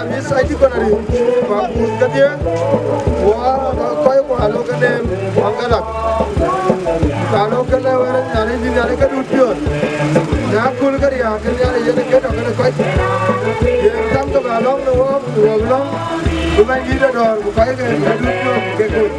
Miss Archdeaconry, Katia, Koi Local Mongalla. Local Naraka Dutur. Nakulgaria, can get on the quite. Come to along the walk, along. We might need a door, we fight and get good.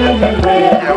Thank you.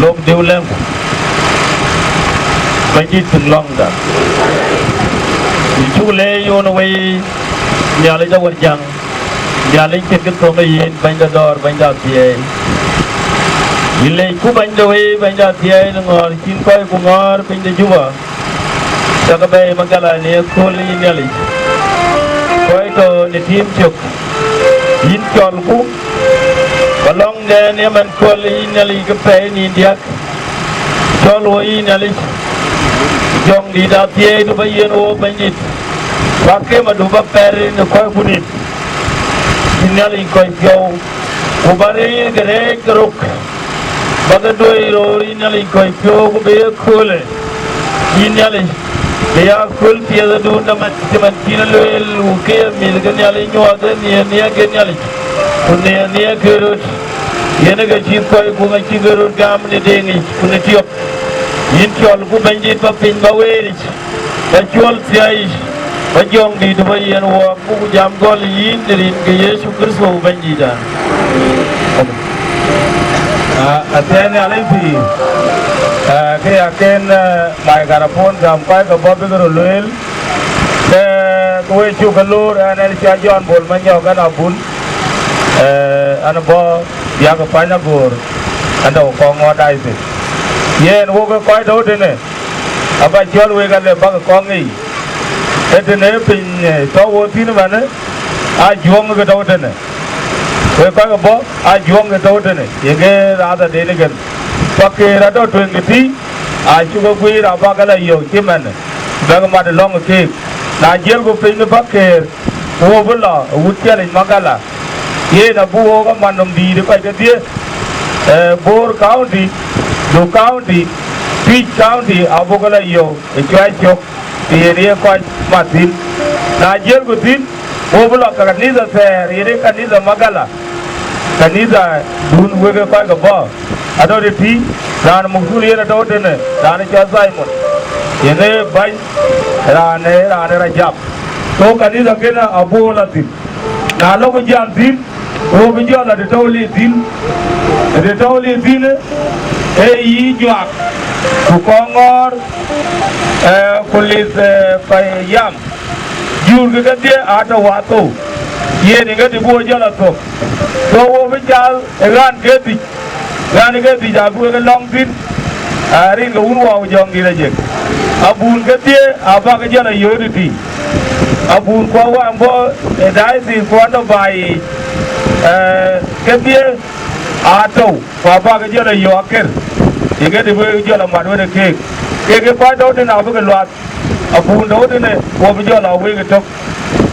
Lok JWL Bajit long da Chule yon way Nyale Jawajang Nyale Kit yin Banja Dor Banja Tie Ile ku Banja way Banja Tie Ngor Chin Koi Kungor Pinja Juba Sakabe Mongalla Koli Nyale Koi to Nitim Chuk Yin Chol Ku Balong de Niaman Koli Nyale Kape Ni Diak Chol Wai Nyale Jong di Tie Tu Bayen O Banjit Pakai madu baperi no koi punit Nyali koi kau Ubari gere keruk Bagadoi rori nyali koi kau Kubaya kule Nyali Baya kul tiada du Namat Jaman kina loel Uke Milga nyali nyuaga Nia ke nyali kunia nia kerut yene ga chip koi ku ga chigerut gam ni dengi kuni tiop yin chol ku banji pa pin ba weri ba chol tiai ba jong di to yen wo ku jam gol yin dirin ke Yesu Kristo banji da atene alaipi ke aken mai garapon gam kai ka bobe garo loel ke kowe chu galur anel cha jon bol manyo kana bun ana bo ya ka pana gor anda ko ngodai se yen wo ko koi do de ne aba chol we ga le ba ko ngi etene pin to wo tin ba ne a juong ga do de ne we ko ga bo a juong ga do de ne ye ge ra da de ne gen pakke ra do twen ti a chu go gui ra ba ga la yo ti man ba ga ma de long ke na jel go pin ne pakke wo bu la u ti le ma ga la ye na bu wo ga man dom di de pa de die Bor County, Do County, Peach County, Abogala yo, a Chachok, the area quite Martin, Najel Gutin, Obula Caniza Fair, Ere Caniza Magala, Caniza, Dun Wigger Quite a bar, Adore Tea, Ran Mugulia Dotene, Ranacha Simon, Yene by Rane Rejaf. So Caniza Gena Abola Tin. Now look at Jan Tin, Obijola the Toli Tin. The totally dinner, a jock, to Kongor, police yam. You get there at a wato. Ye get the boy jalato. So over Jal, a gun get it. Gun get the Jabu long tin. I ring a wound young village. A boon get there, a bagajala unity. A boon Kawa and Bo, a dice is one by get there. Ato, Papa ga jela yoker. You get the way jela madu de cake. Cake part out in Abu lot. A pound out in it, Wobjola wing it up.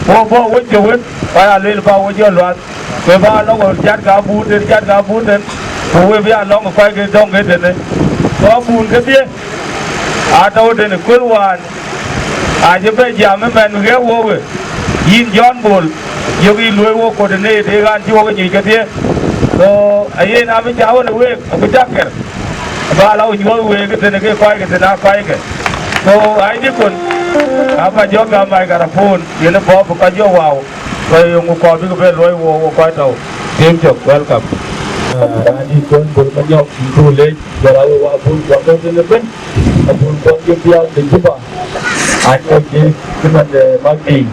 Wobo, what you win, by a little power your lot. We buy a long of Jatka boot and Jatka boot and we be a long of 5 get don't get in it. So, poon get here. Ato in a cool one. I just bet Yaman and get over. Yin John Bull, you will work coordinate, they got you get here. So, I ain't having to have a way of a jacket. About how you will get in a good quiet and not quiet. So, I didn't have a job on my got a phone, you know, Bob, because you're wow. So, you will call me a bit Roy or quite out. Team job, welcome. I need to put my job too late, but I will put what in the pen. I will put you out the Juba. I know the marketing,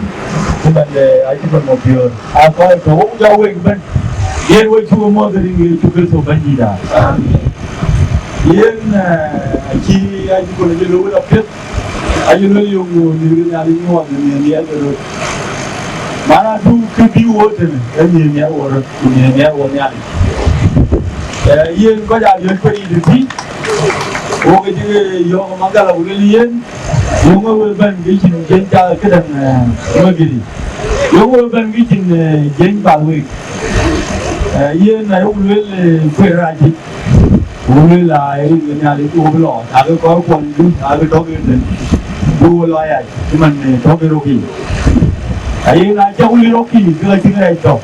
I think I'm I call to hold your wing. Yen way to a mother in to go to Banida. Yen, I put a little of it. I know you will in the other. Mana do could be water and in the water in the other. Yen got out your pretty to tea. Over the young Mongalla William, you will been reaching Gentle Kitten Maggie. You will been reaching Jane Balwick. Yen I will queer right. We lie in the overlord. I will call one, I will talk in the lie. Human talk rocky. I only rocky, like I talk.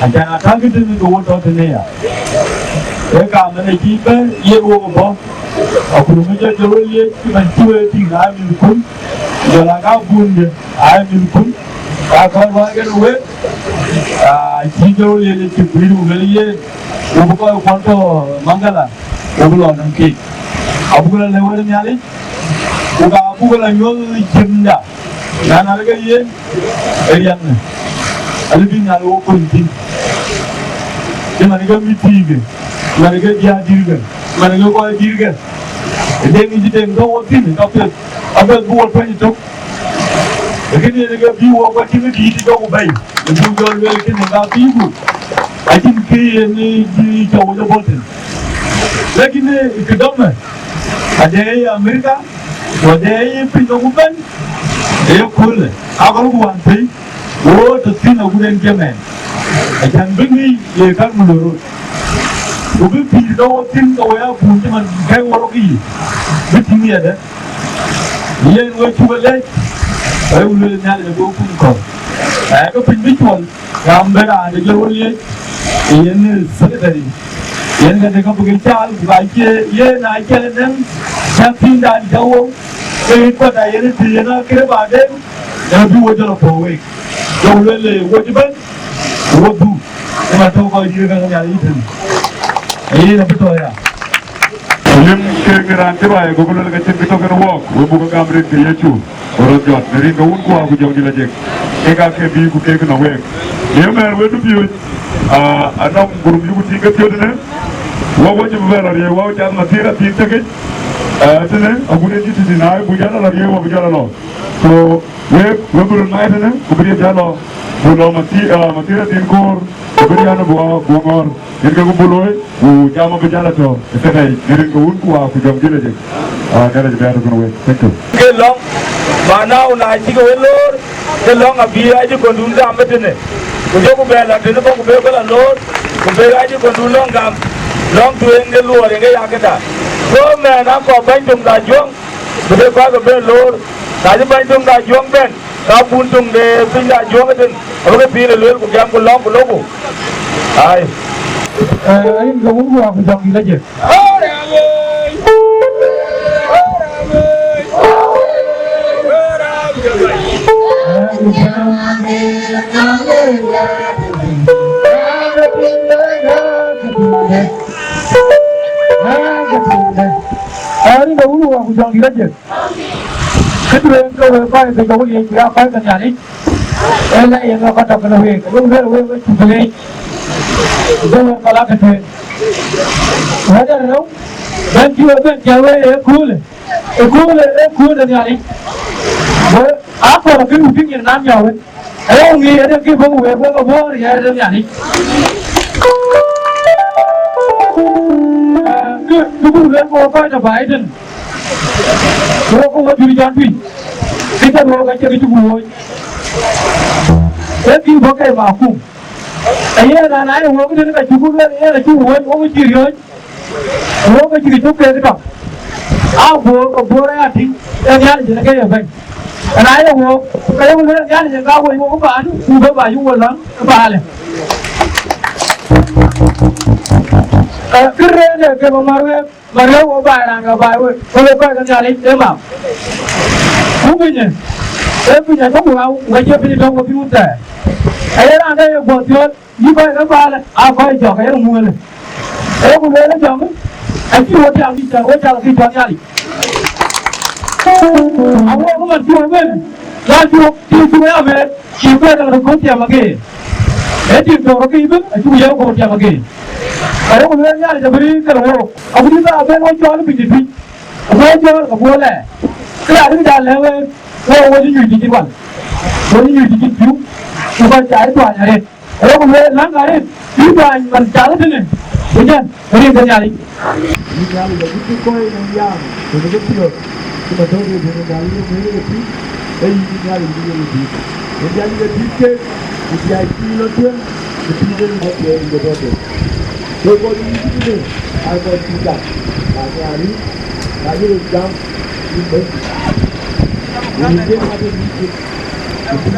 And then I targeted the water to near. They come and they keep a year over. I could imagine the way even 2 things I'm in the cool. You're like out wounded, I'm in the cool. I can't get away. I see the way to be really over Mongalla, over on cake. Abula level in Yali, Abula and Yoli Jimda, Nanaga Yen, Ariana. I live in an open thing. The Maniga Mitigan, Maniga Digan, Maniga Digan. And then you didn't know what thing, doctor. I bet more 22. The view of what you need to go by. The Google welcome about people. I didn't see any over the button. Like in the government, a day America, or day people woman, they are cool. I will go and say, oh, the sin of good German. I can bring me a carbon road. You will be no thing away of Punjam and Kawaki. Waiting here, here, where you were late. I will not go to call. Có pin biết chuẩn làm bên à được lâu đi yên secretary yên cái không phải cha phải chơi này chơi nên sang tin đã đâu cái quan này yên thì nó cái bà đấy nó bị vô cho phố ấy đâu lên lên vô chứ bên vô du mà đâu có gì cái nhà đi thằng ấy là biết thôi à Lim kira tiba ya gubernur kecil kita kena walk, bukan kamera ke Yesu, orang jod, dari kau unku aku jauh dilajak, eka ke bi ku ke kena walk, dia mer wetu biu, anam guru biu tiga tiga tu wawa je beber lari, wawa jangan matira tiga ke, tu aku ni jitu ni naik bujana lari, wawa bujana lo, so weber naik tu aku beri jalo, bulo matira tingkor, aku beri anu buangor. Jadi aku boleh, jama berjalan tu, sekarang jadi kau unku aku jam dia je, dia je biar aku naik, thank you. Kelong, mana unai sih kau elor, kelong abi aja kondunda ambet ni, kau jauh bela, dia tu kau bela lor, kau bela aja kondulong gam, long tu yang luar yang yang kita, kau mana kau banjung dah juang, kau kau bela lor, tadi banjung dah juang ben, kau buntung deh pindah juang itu, aku pilih lor kau jam kau long kau logo, ay. Anh có muốn qua phòng gì đấy chứ? Anh có muốn qua phòng gì đấy chứ? Cái chuyện câu hỏi phải thì câu gì ra phải cần nhà đi. Em lại nó có đọc cái gì, lúc đó với chủ đề. Rồi kalau kata, ada orang, dan juga ben jawab cool dan yang ini. Apa orang kiri uping yang nam jawab, orang ni ada kiri bawa ya dan yang ini. Tubuh dan bawa pada Biden, bawa juri jangan kita bawa kerja itu bawa, tapi pakai vakum. Ayah dan ayah orang itu nak cukup lah, ayah cukup orang ciri orang ciri tu kaya apa? Bor ayah ting, ayah ni jangan kaya apa? Ayah orang kaya orang jangan jangan kau orang bahan, sudah baju orang bahan. Kerja dia ke maru orang bahan orang bahan, kalau kau kan jadi demam. Bukannya, punya kamu orang wajib pilih kamu pilih. Ayah ada yang buat jual, ni kau yang bawa, kau yang jual, kau yang mual. Ayah kau yang jual, aku wajah kita jual ni. Aku kan jual ni, lalu jual apa? Siapa yang kau tiap lagi? Jadi tu orang itu, aku yang kau tiap lagi. Ayah kau yang ni jadi kalau aku ni tak apa yang jual ni begini. Aku jual, aku boleh. Kalau ada jalan lewe, wajib nyuci jiwan, wajib nyuci jiwu. Bukan cari tuan hari. Kalau boleh langgar ni, tuan mencari tu ni. Bukan, hari tu nyari. Nyari lagi tu kau yang betul betul. Kita tahu dia nyari lagi. Nyari lagi. Nyari lagi ke, dia kilo tu, dia betul. Kalau ini ada tiga, hari, lagi jam, ini ada ni.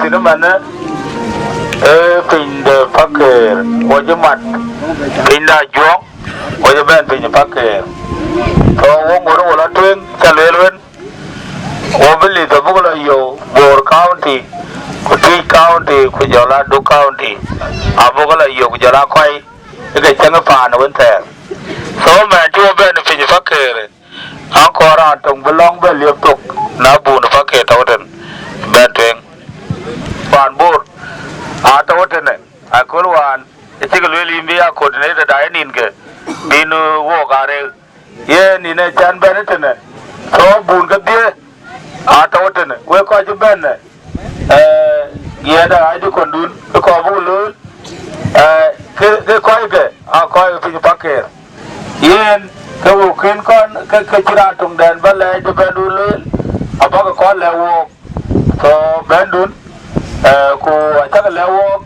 tin mana pin de paker ojo mat pin da jong ojo ben pin paker to wong oro wala tuen chalwelwen obeli to bugla yo Bor County Kuti County kujola Du County abugla yo kujola kwai ke changa pa na winter so man to ben pin paker ankora tong belong be liep tok na bu na paker tawten ben tuen pan bor tawten akolwan etigalweli mbi a coordinator da nin ke binu wo gare ye ni ne chan benetene so bun ga die tawten we ko ju ben ye da ai du kondun ko bu lu ke ko ke ko fi paker yen ke wo ken kon ke chira tung den ba le ju ben du lu abaga ko le wo so ben dun ko acha le wo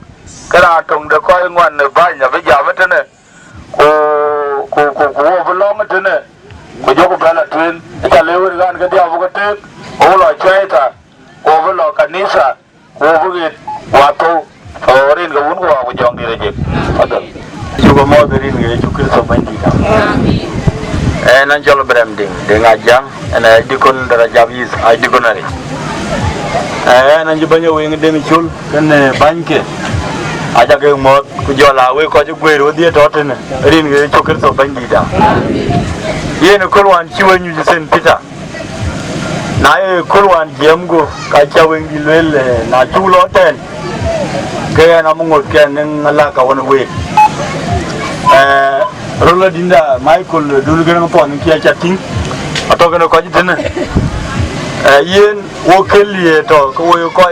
kara tung de ko ngwan ne ba nya be ja tene ko wo belong tene ko jogo bala twin ta le wer gan ga dia bu ko te o lo chaita o bu lo kanisa ko bu ge wa to orin ga un ko jong ni reje adal jugo mo berin ge ju kristo bandi ka nan jolo bremding de ngajang ana dikon dara jabis ay dikonari nan ju banyo wi ngde mi chul kan banke aja ke mo ku jola we ko ju gwero die totene rin ge ju kristo bandi da yen kolwan chiwenyu sen pita na e kolwan jemgo ka chawen gilwel na chulo ten ke na mungot ken ngala ka won we rola dinda michael dul gën pon ki chating atoke no ko jitene yen wo kellie to ko wo ko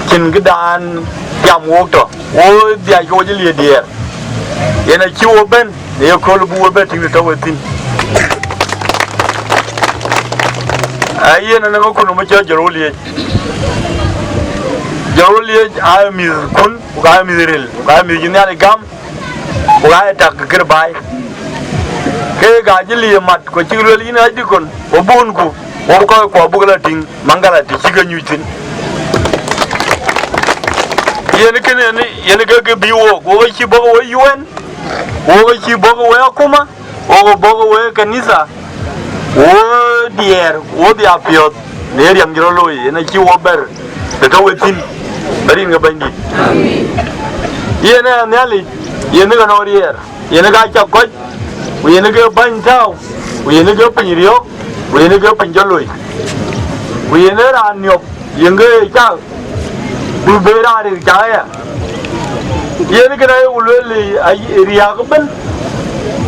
kin gidan jam wo to wo dia ko jili dia yena chiwo ben ne ko lu bu be tin to wetin ayena na ko no ma jaroliye ay mi kun ga mi rel ga mi jinale gam ga ta kir bai ke ga jili mat ko chirol ina dikon o bun ku o ko bugala ting mangala ti chiga nyutin yene kene ni yene ga biwo go chi bogo we UN o chi bogo we akuma o bogo we kanisa o dier o dia piot ne riam jiro yene chi wo ber to wetin bari nga bandi yene nyali yene ga norier yene ga cha ko yene ga bantao yene ga pinrio yene ga pinjoloi yene ranyo yenge cha bulbera ri jaya yene ga ay ulweli ay riya ko ben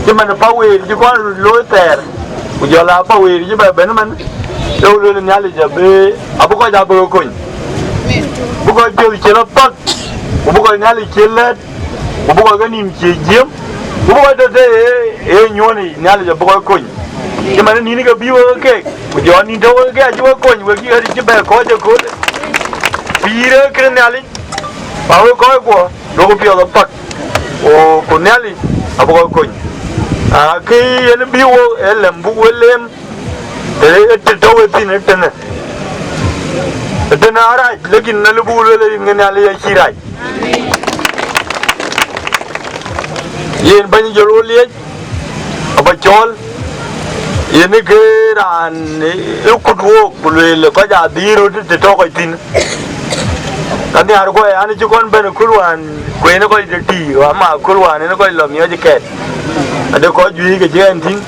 timan pawe ji ko lo ter ujola pawe ji ba ben man ulweli nyali jabe abuko jabe ko buko jeli chela pak buko nyali chelet buko ganim chejem buko de e nyoni nyali jabe ko timan ni ga biwo ke ujoni do ke ajo ko we ki hari jibe ko je ko pire kre nyali bawo ko do ko pio pak o ko nyali abuko ko ke yen biwo elem bu welem te do we tin tene tene ara lekin na lubu le nyali ya shirai yen bani joroliye abachol yene ke ran ukudwo kulele ko ja biro te to ko tin tani har ko ani jikon ben kulwan ko ene ko ti ama kulwan ene ko lo miyo jike ade ko ju ke je tin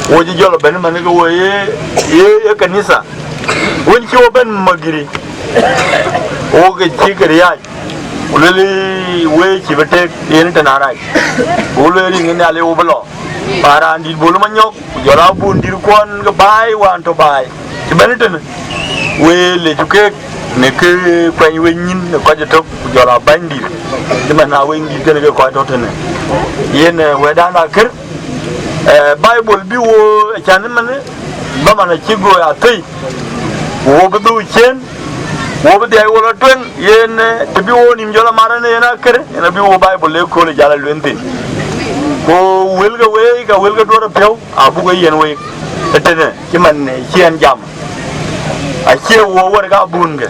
wo ji jolo ben man ko wo ye kanisa won ki wo ben magiri o ke ji kriya ulele we ki bete ene tanarai ulele ngene ale wo blo para andi bolu manyok jola bundir kon ga bay wan to bay ci beneten we le juke ne ke kwany we nyin ko jeto jola bandi de mana we ngi gene ko to tene yen we dana ker bible bi wo chan man ba mana ci go ya tay wo bu du chen wo bu de wo lo twen yen te bi wo nim jola marane yana ker ena bi wo bible le ko le jala lente ko welga do pew abu go yen we tene ci man ci en jam a ci wo war ga bunge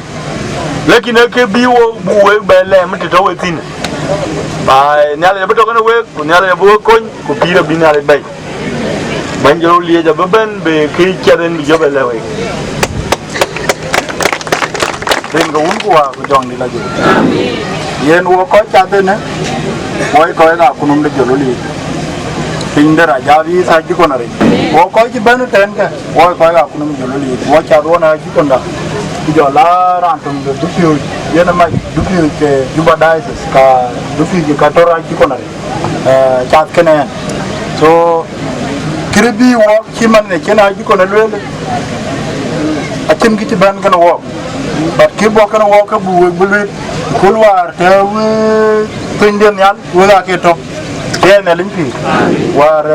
lakini ke biwo buwe bele mtito wetin ba nyale beto kana we nyale bo kon ko pira binale bay banjo liye ja baben be ke keren bi jobele we dengo unku wa ko jondi la je yen wo ko chate ne moy ko ga kunum de jololi pindera javi sa ji ko nare wo ko ji banu ten ka wo ko ga kunum jololi wo cha ro na ji ko nda jola rantum de dupiu yena ma dupiu ke juba diocese ka dupiu ka tora ji ko nare chat kene so kribi wo kiman ne kena ji ko na lele atim gi ti ban kana wo but ki bo kana wo ka bu bulu kulwar te we pinden yan we ga ke to ene limpi war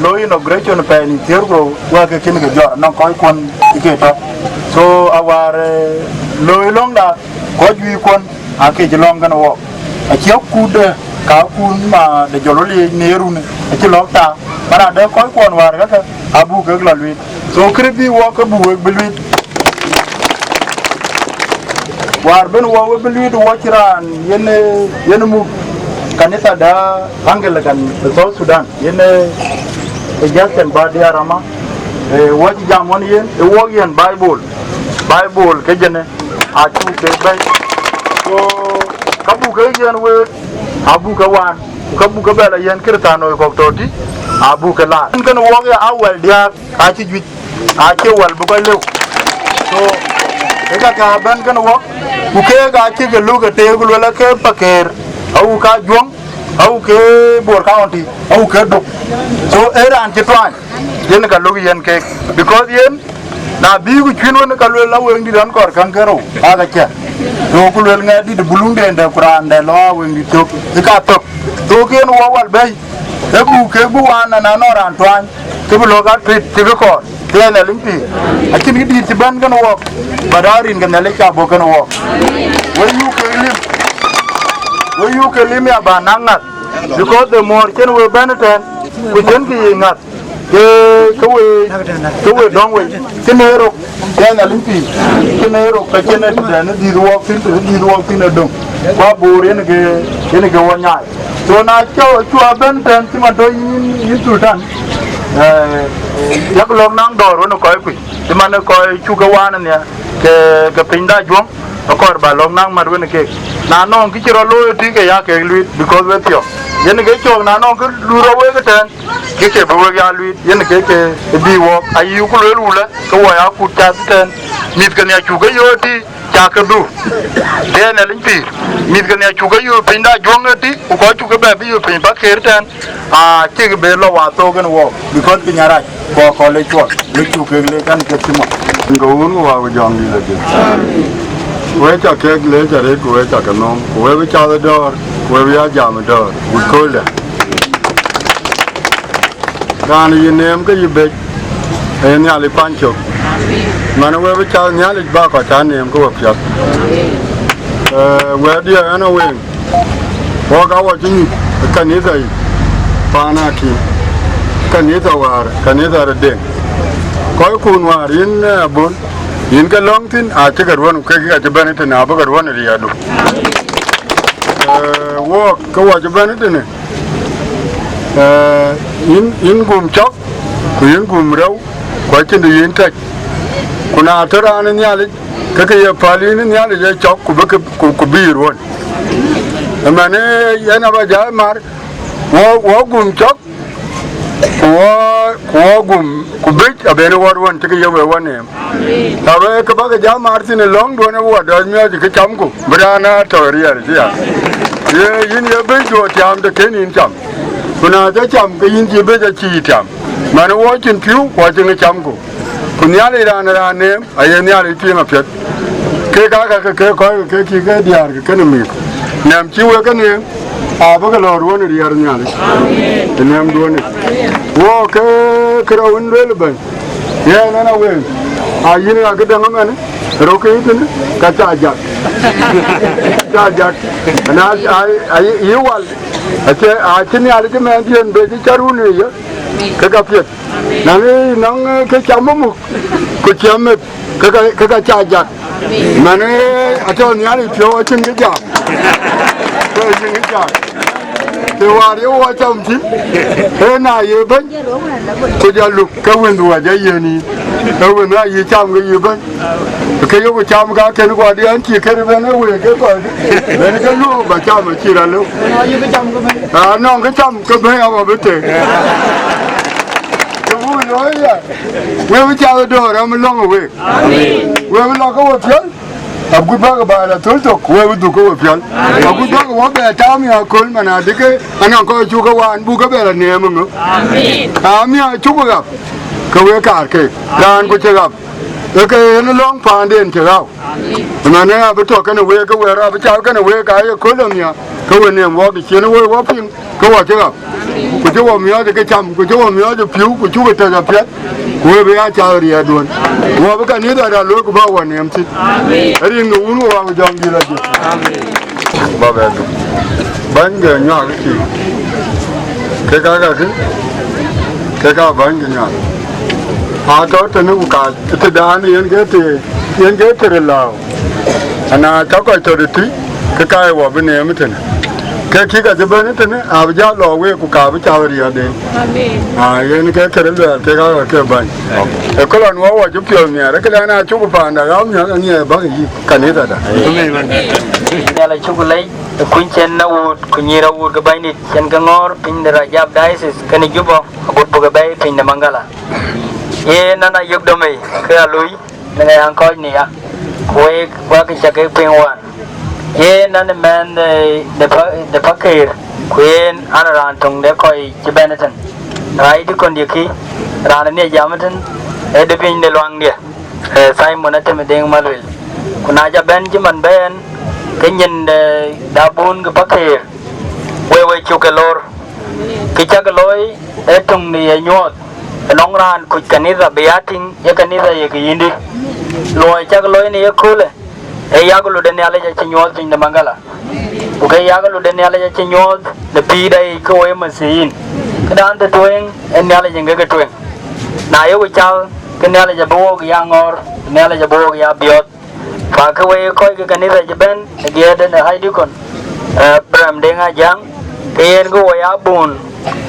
lo inauguration pe ni tergo wa ke kin ge jor non ko kon ke to so our lo longa ko ju kon ake ji longa no wo a ki kude ka kun ma de jololi neru ne a ki lokta para de ko kon war ga abu ge la lui so kribi wo ka bu bulu war ben wo bulu wo kiran yene mu kanisa da angela kan South Sudan yene Justin Badia Rama waji jamon yen wo yen Bible ke jene a chu ke bay so kabu ke yen we abu ka wan kabu ka bela yen kirtano ko toti abu ka la kan wo ya awal dia a ci juit a ci wal bu ko lew so ega ka ban kan wo ku ke ga ci ga lu ga te gul wala ke paker au ka juang au ke bor county au ke dok so era anti twan yen ka logi yen ke because yen na bi ku chino ne ka lo la wen di dan kor kan kero aga che to ku lo nga di de bulunde nda quran de lo wen di to ka to ke no wal bay e ku ke bu wana na no ran twan ke bu lo ga ti ko te na limpi akin di ti ban kan wo badarin kan le ka bo kan wo we you can limit about nangat because the more can we benefit we can be ngat we don't we kenero yana limpi kenero ka kenero da na di walk in adon ba bore ne ke wanya so na cho benefit ti ma do yin sultan yak lok nang dor no ko ku ti man ko chu ga wana ne ke pinda jom ko ba lok nang mar ne ke na non ki chiro lo ti ke ya ke lui because we tio yen ke cho na non ke lu ro we ke ten ke bo we ya lui yen ke bi wo ayu ku lo lu la ko wa ya ku ta ten mit ke ne chu ke yo ti cha ke du de ne lin pi mit ke ne chu ke yo pinda jong ti ko chu ke ba bi yo pin ba ke ten a ti ke be lo wa to ke wo because pi nyara ko le chu ke le kan ke ti mo ngo un wa jong ni le we cha ke le cha re ko we cha ka nom ko we cha da dor ko we ya jam dor bu ko le dan yi nem ke yi be e nya le pancho mana we cha nya le ba ko cha nem ko pya we dia ana we ko ga wa ji ka ni sai pa na ki ka ni ta war ka ni ta de ko kun war in bun yin ka long tin a ta garwan kai ga ta bani ta na ba garwan riya do wo ka wa ta bani ta ne in gum chok ku yin gum rau ko kin da yin ta kuna ta ranan yali ka ka ya fali ni yali ya chok ku ba ku bi ruwan amma ne yana ba ja mar wo gum chok ko gum ku bi abene warwan ta ya we wane tawe ka ba ja martin long do na wa da mi ka cham ku brana toriya ya yin ya be jo cham da kenin cham kuna ta cham ka yin ji be da chi cham mana wo chin piu ko chin cham ku kun ya le ran ne ayen ya le ti ma pet ke ka ke ko ke ki ke diar ke ne mi nam chi we ka ne a ba ka lor woni diar nya le amen nem do ne wo ke ro un le ban ya na we a yin ya ga da ngam ne ro ke yin ka ta ja na ai wal a tin ya le men dien be ji charu ne ya cái cà phê nàng nong cái chấm mục cái chấm cái chả giặt mà nó ở chỗ nhà thì thiếu ở trên cái giặt cái trên cái giặt thì qua đi qua chấm chim thế nào vậy bên tôi giờ lục cái quần đùa cái gì nè cái quần này gì chấm cái gì bên cái yêu chấm cái nó qua đi ăn chỉ cái bên nó về cái coi bên cái lúa mà chấm mà chỉ là lúa nó cái chấm cái bên ao bên tề vui nói vậy, quên với cha đồ ra mình lo ngồi, quên với lo có vật phiến, अब कुछ बाग बाला थोड़ तो कोई भी दुखों में फिर अब कुछ बाग वो बेटा हम यहाँ कोल मना देखे अनां को चुका हुआ अनबू का बेला नहीं है मंगो हम यहाँ चुका गप कवे कार के रान को चुका एक ये न लॉन्ग पांडेन चुका मैंने अब तो कने वे कवे रा अब चाव कने वे का ये कोल हम यहाँ कवे ने वो भी चीन वो फिर कवे चुका कुछ वो मिया देखे चम कुछ वो मिया जो फ्यू कुछ वो तेज़ फिर कोई भी आज चाव रिया दोन वो अब का नहीं दारा लोग बावन ने हमसे अरे इन उन्होंने वांग जाऊंगी लगी बाबा तो बन गया यहाँ किसी क्या बन गया हाँ तो तने उकाल इतने दान ये तेरे लाओ अना चाको चोरिटी क्या है वो बने हम थे क्या ठीक है जब बने थे आप जा लोगे को काबू चावरिया दे हाँ ये न क्या तेरे लाओ क्या बन कल अनुआ वो जो क्यों नहीं आ रहा कल ना चुप पांडा गाँव में ये बाकी करने था Nyala chukulai kuncen na wood kunyira wood ka bainit chen ka ngor pin the Rejaf diocese kani jubo abot boga bay pin the Mongalla ye nana yug do mai ka lui na ngai ang ko ni ya kwe wa ki cha ke pin wan ye nana man the fakir kwen anaran tung de koi chibenatan rai di kon ki ran ne jamatan e de pin de luang dia sai mo na te me deng malul kuna ja ben jiman ben cái nhìn đã buôn cái bác hè quay chụp cái lor cái chắc cái lối để trồng thì nhọt nong ran cụt cái này là beating cái này là cái gì đi lối chắc cái lối này cool ấy ya cái lối này là cái nhọt trên Mongalla cái ya cái lối này là cái nhọt để pi đây coi mà xin cái đàn từ tueng anh này là những cái tueng này yêu cái cháu cái này là cái bố cái ya ngor cái này là cái bố cái ya biot và cái way coi cái này là bên kia đến là hai đứa con bram đen à giang cái cái way áp bùn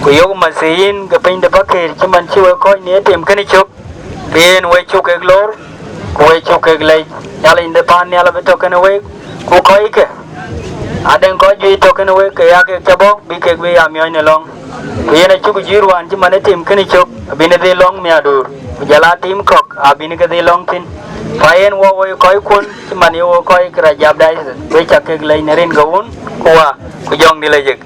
cái yêu mà xin cái pin đập cái chứ mình chưa coi nhớ tìm cái này chụp bên way chụp cái lor way chụp cái này nhà là in the pan nhà là bên cái này way cô coi cái ada yang kau jual token way cái cabok bị cái way amioi này long cái này chụp cái jiruan chứ mình tìm cái này chụp bên này long mía dur jala tim kok bên cái long tin Payen wo koi kun cuman yo koi Rejaf dai we cak ke lain nerin gaun kuwa kujong dilejek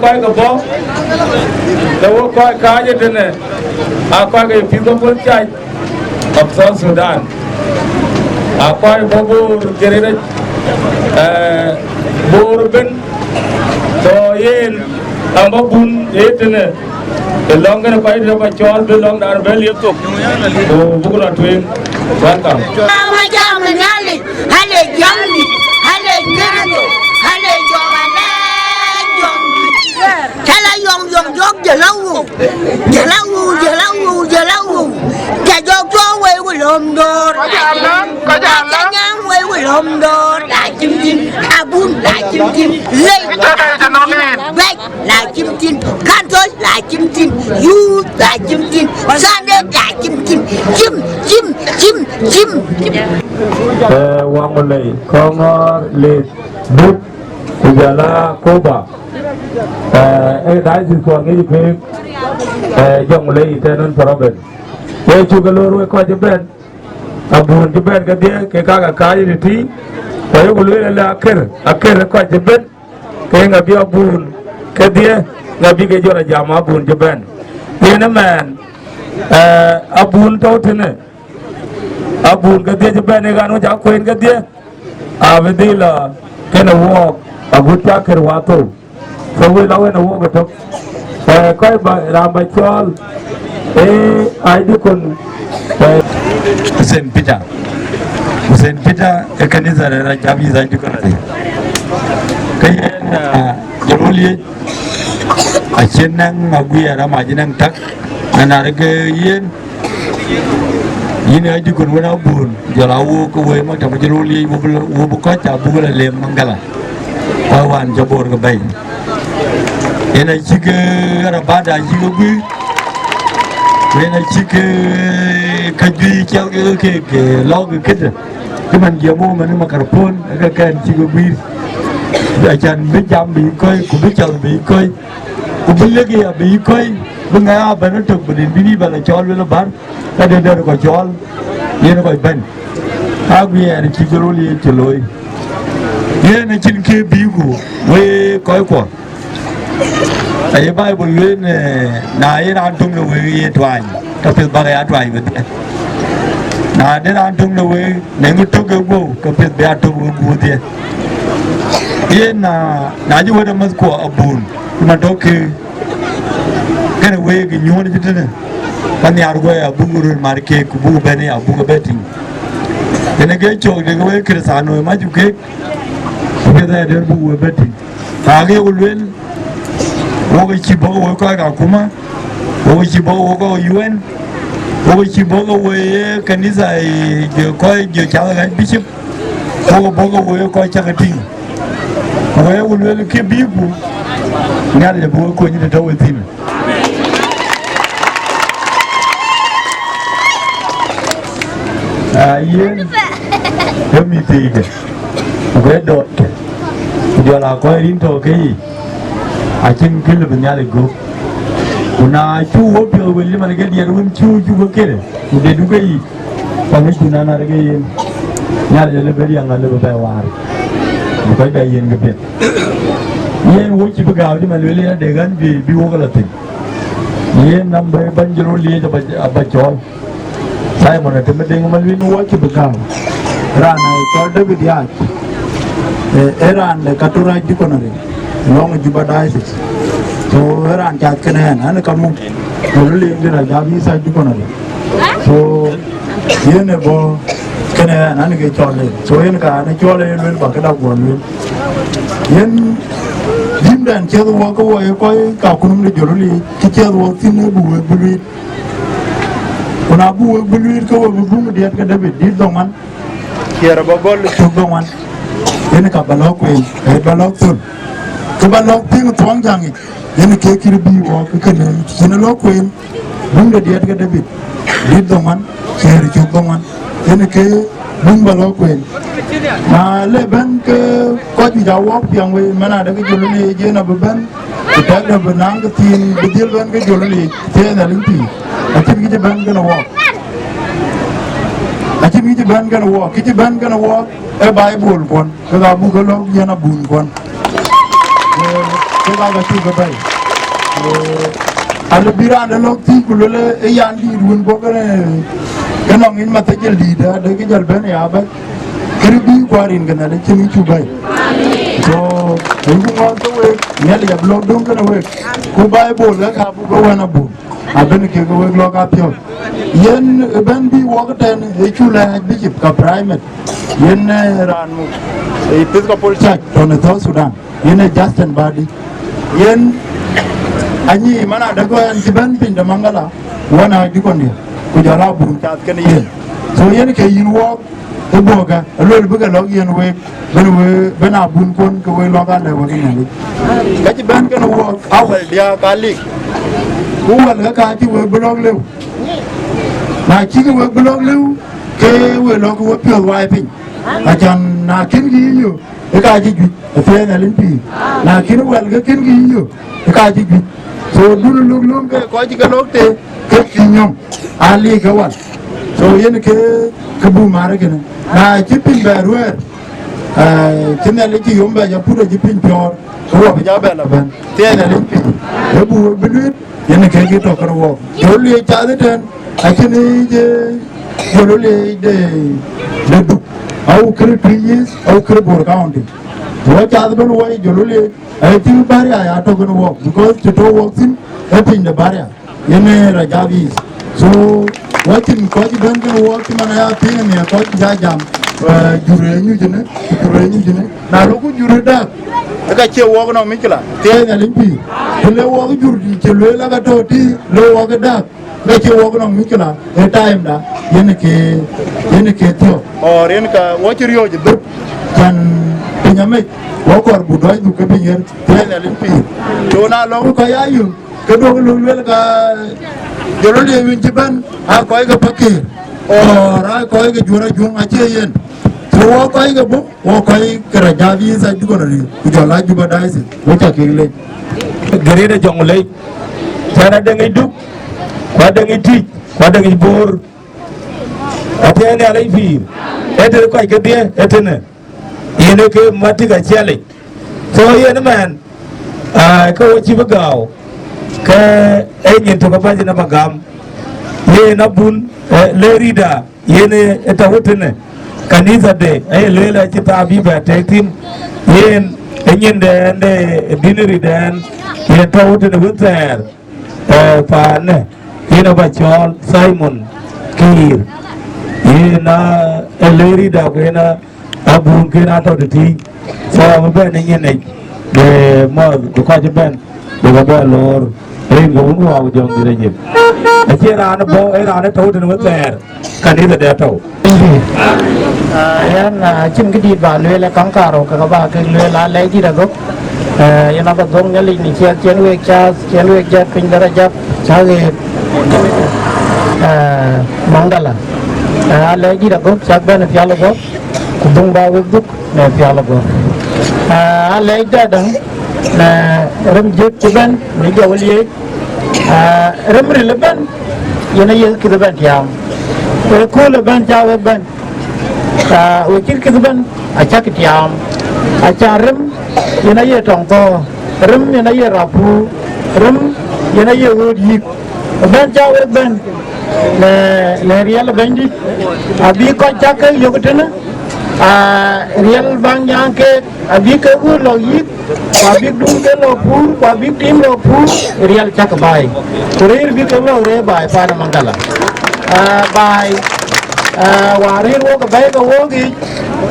Quay cái bó, đâu quay cá như thế này, quay cái phim có muốn chạy, of South Sudan, quay bố cái đấy, bố bên, so yên, bố bún thế này, cái long cái quay ra quay cho cái long đã về liên tục, bố là truyền, quan trọng. Giờ lâu Chà cho quay quay lồm đồ có nhang quay quay lồm đồ lại chim bún lại chim lên vách lại chim khan thôi lại chim yu lại chim san đen lại chim Wang mulai kongo le bút ujala koba đại sứ quán cái gì dòng lấy tên problem vậy chú cái lối coi chụp bên buồn chụp bên cái dia cái cái gì thì vậy cái lối là akhir coi chụp bên cái ngập biar buồn cái dia ngập cái chỗ là jama buồn chụp bên dia na man buồn tao thế này buồn cái dia chụp bên này kan nó quên cái dia về đây là cái nào walk buồn chắc cái wato so we lawe na wo gato kai ba ram ba chol ai di kun Hussein Peter kanisa la jabi za di kun ari kai na joroli a chenang maguya rama jinang tak ana rage yin ai di kun wana bun jala wo ko we ma tam jelo li wo bu ko ta bu la le Mongalla wa wan jabor ga bay ena chike rabada jigo bi ena chike kajui chel ke log kid man jamo man makarpon ka kan jigo bi ajan bi jam bi koy ku bi chal bi koy ku bi legi ya bi koy bunga ba no tok bi bi ba la chol la bar ka de ko chol yen ko ben agwi er chigoro li cheloi yen chin ke bi ku we koy ko ai bible len na yen an tung no we ye twan ka pil ba ya twai we na de an tung no we ne ngu to go ka pil ba to go de yen na ji we da mas ko abun ma to ke kana we gi nyon ji tene pan yar go ya bunguru mar ke ku bu bene ya bu beting ene ge chok de we krisano ma ju ke ke da de bu beting ta ge ulwen wo ge chi bo wo ko ga kuma wo ge chi bo wo ko UN wo ge chi bo wo kanisa ge ko ge cha ga bishop wo bo wo ko cha ga ting wo ulwen ke bi bu ngal de bu ko ni de do tin yen mi tiga we dot dia la ko rin to ke a chin kil bin ya le go una chu wo pyo we li man ge dia run chu go ke de du ge pa mi tuna na ge yen ya le be yang le be war ko be yen ge be yen wo chi ba di man le de gan bi wo ga la tin yen nam be ban jro li ba chol saya mana temen dengan malwin watch bekam rana ko David ya eran le katura jikonare long juba diocese so eran chat kenen an kamu dulu indira jabi sa jikonare so yene bo kenen an ge chole so yen ka an chole yen ba ka da gon yen dimdan chedo wo ko wo ka kunum le joroli ki chedo wo tinu bu bu kuna bu bulir ko bu bungu diat ka David di dongan kiara babol to dongan ene ka balok we e balok tun ko balok ting tuang jangi ene ke kiri bi wo ko kene ene lok we bungu diat ka David di dongan kiara to dongan ene ke bungu balok we na le ban ke ko ji jawo piang we mana da ke jolone je na ban ko ta da banang ke tin bidil ban ke jolone te na limpi akin gije ban gonna walk akin gije ban gonna walk kije ban gonna walk e bible kon ko ga bu ko lok yana bun kon ko ga ti ko bay al bira na lok ti ko le e yan di run bo gane kana ngin ma ta jel di da de ke jal ben ya ba kiri bi kwarin gana da kimi chu bay so ko ko to we nyal ya blog don kana we ko bible ga ka bu ko wana bu aben ke go lo ka pyo yen ben bi wo ka ten e chula bishop ka primate yen ran mu episcopal church on the Sudan yen Justin body yen anyi mana da go an jiban pin da Mongalla wana dikondi ku jala bu ta kan yen so yen ke yin wo e boga lo bu ga lo yen we ben abun kon ko we lo ga le wo ni ka jiban kan wo awal dia kalik buat ka chi we blog lew na chi we blog lew ke we lo ko pyo wai pin a chan na kin gi yo e ka chi gi fe na limpi na kin wel ga kin gi yo e ka chi gi so dulu lum ke ko chi ga lo te ke chi nyom ali ga wan so yen ke bu mare ke na chi pin ba ruer kin na le chi yom ba ja pu ji pin pyo ko ba ja ba la ban te na limpi e bu bu yen ke gi to ko wo joli cha de ten akini je joli de du au kre trees au kre bor county wo cha de wo joli ai ti bari ya to ko wo because to work in in the barrier yen rajabi so watin ko ji ban ko wo ti mana ya tin ne ko ja jam jure ñu jene na lo ko jure da ka ce wo ko no mikla te na limpi le wo ko jurdi ce le la ga to ti lo wo ga da ga ce wo ko no mikla e time da yen ke ini ketio or in ka wachirio jidu kan pinyame wakor budoi du ke binyer tele limpi to na long ko yayu ke do lulwel ka jolo de win jiban a ko ga pakir or a ko ga jura jung a cheyen to wo ko ga bu wo ko ga javi sa du ko ri jo la juba dai se wo ta ke le gari da jongle tara da ngai duk kwa da ngai ti kwa da ngai bor atene alai fi ete ko ga dia etene yene ke mati ga chale so yene man ko chi bagao ke enyin to ba ji na magam ye na bun le rida yene eta hotene kanisa de ay le la ci ta bi ba te tin yen enyin de diniri den ye ta hotene bunter pa ne yene ba chol Simon Kir yena le rida ko yena abun ke na to de ti so ba ben enyin ne de mo ko ka ben de ba lor ring go nu wa jong dire je a che ra na bo era na to de bunter kanisa de to yan chim cái đi vào lưới là cắm cà rồi các bạn cái lưới là lấy gì đó gốc yan nó bắt dòng nhá lịch này chiến luyện cha kinh ra cha cha cái Mongalla lấy gì đó gốc chắc bên phía là gốc cũng bao gốc gốc phía là gốc lấy ra đằng là râm dứt cho bên mấy cái gì râm rì là bên yan nó yêu cái bên thiam cô là bên cha bên wakil kizban acha kitiam acha rem yana ye tongto rem yana ye rapu rem yana ye wodi ban jawe ban le real bandi abi ko chaka yogotena real bang yang ke abi ke lo yik abi dum ke lo pu abi tim lo pu real chaka bai kurir bi ke lo re bai pa Mongalla bai warir wo ka bai ka wo gi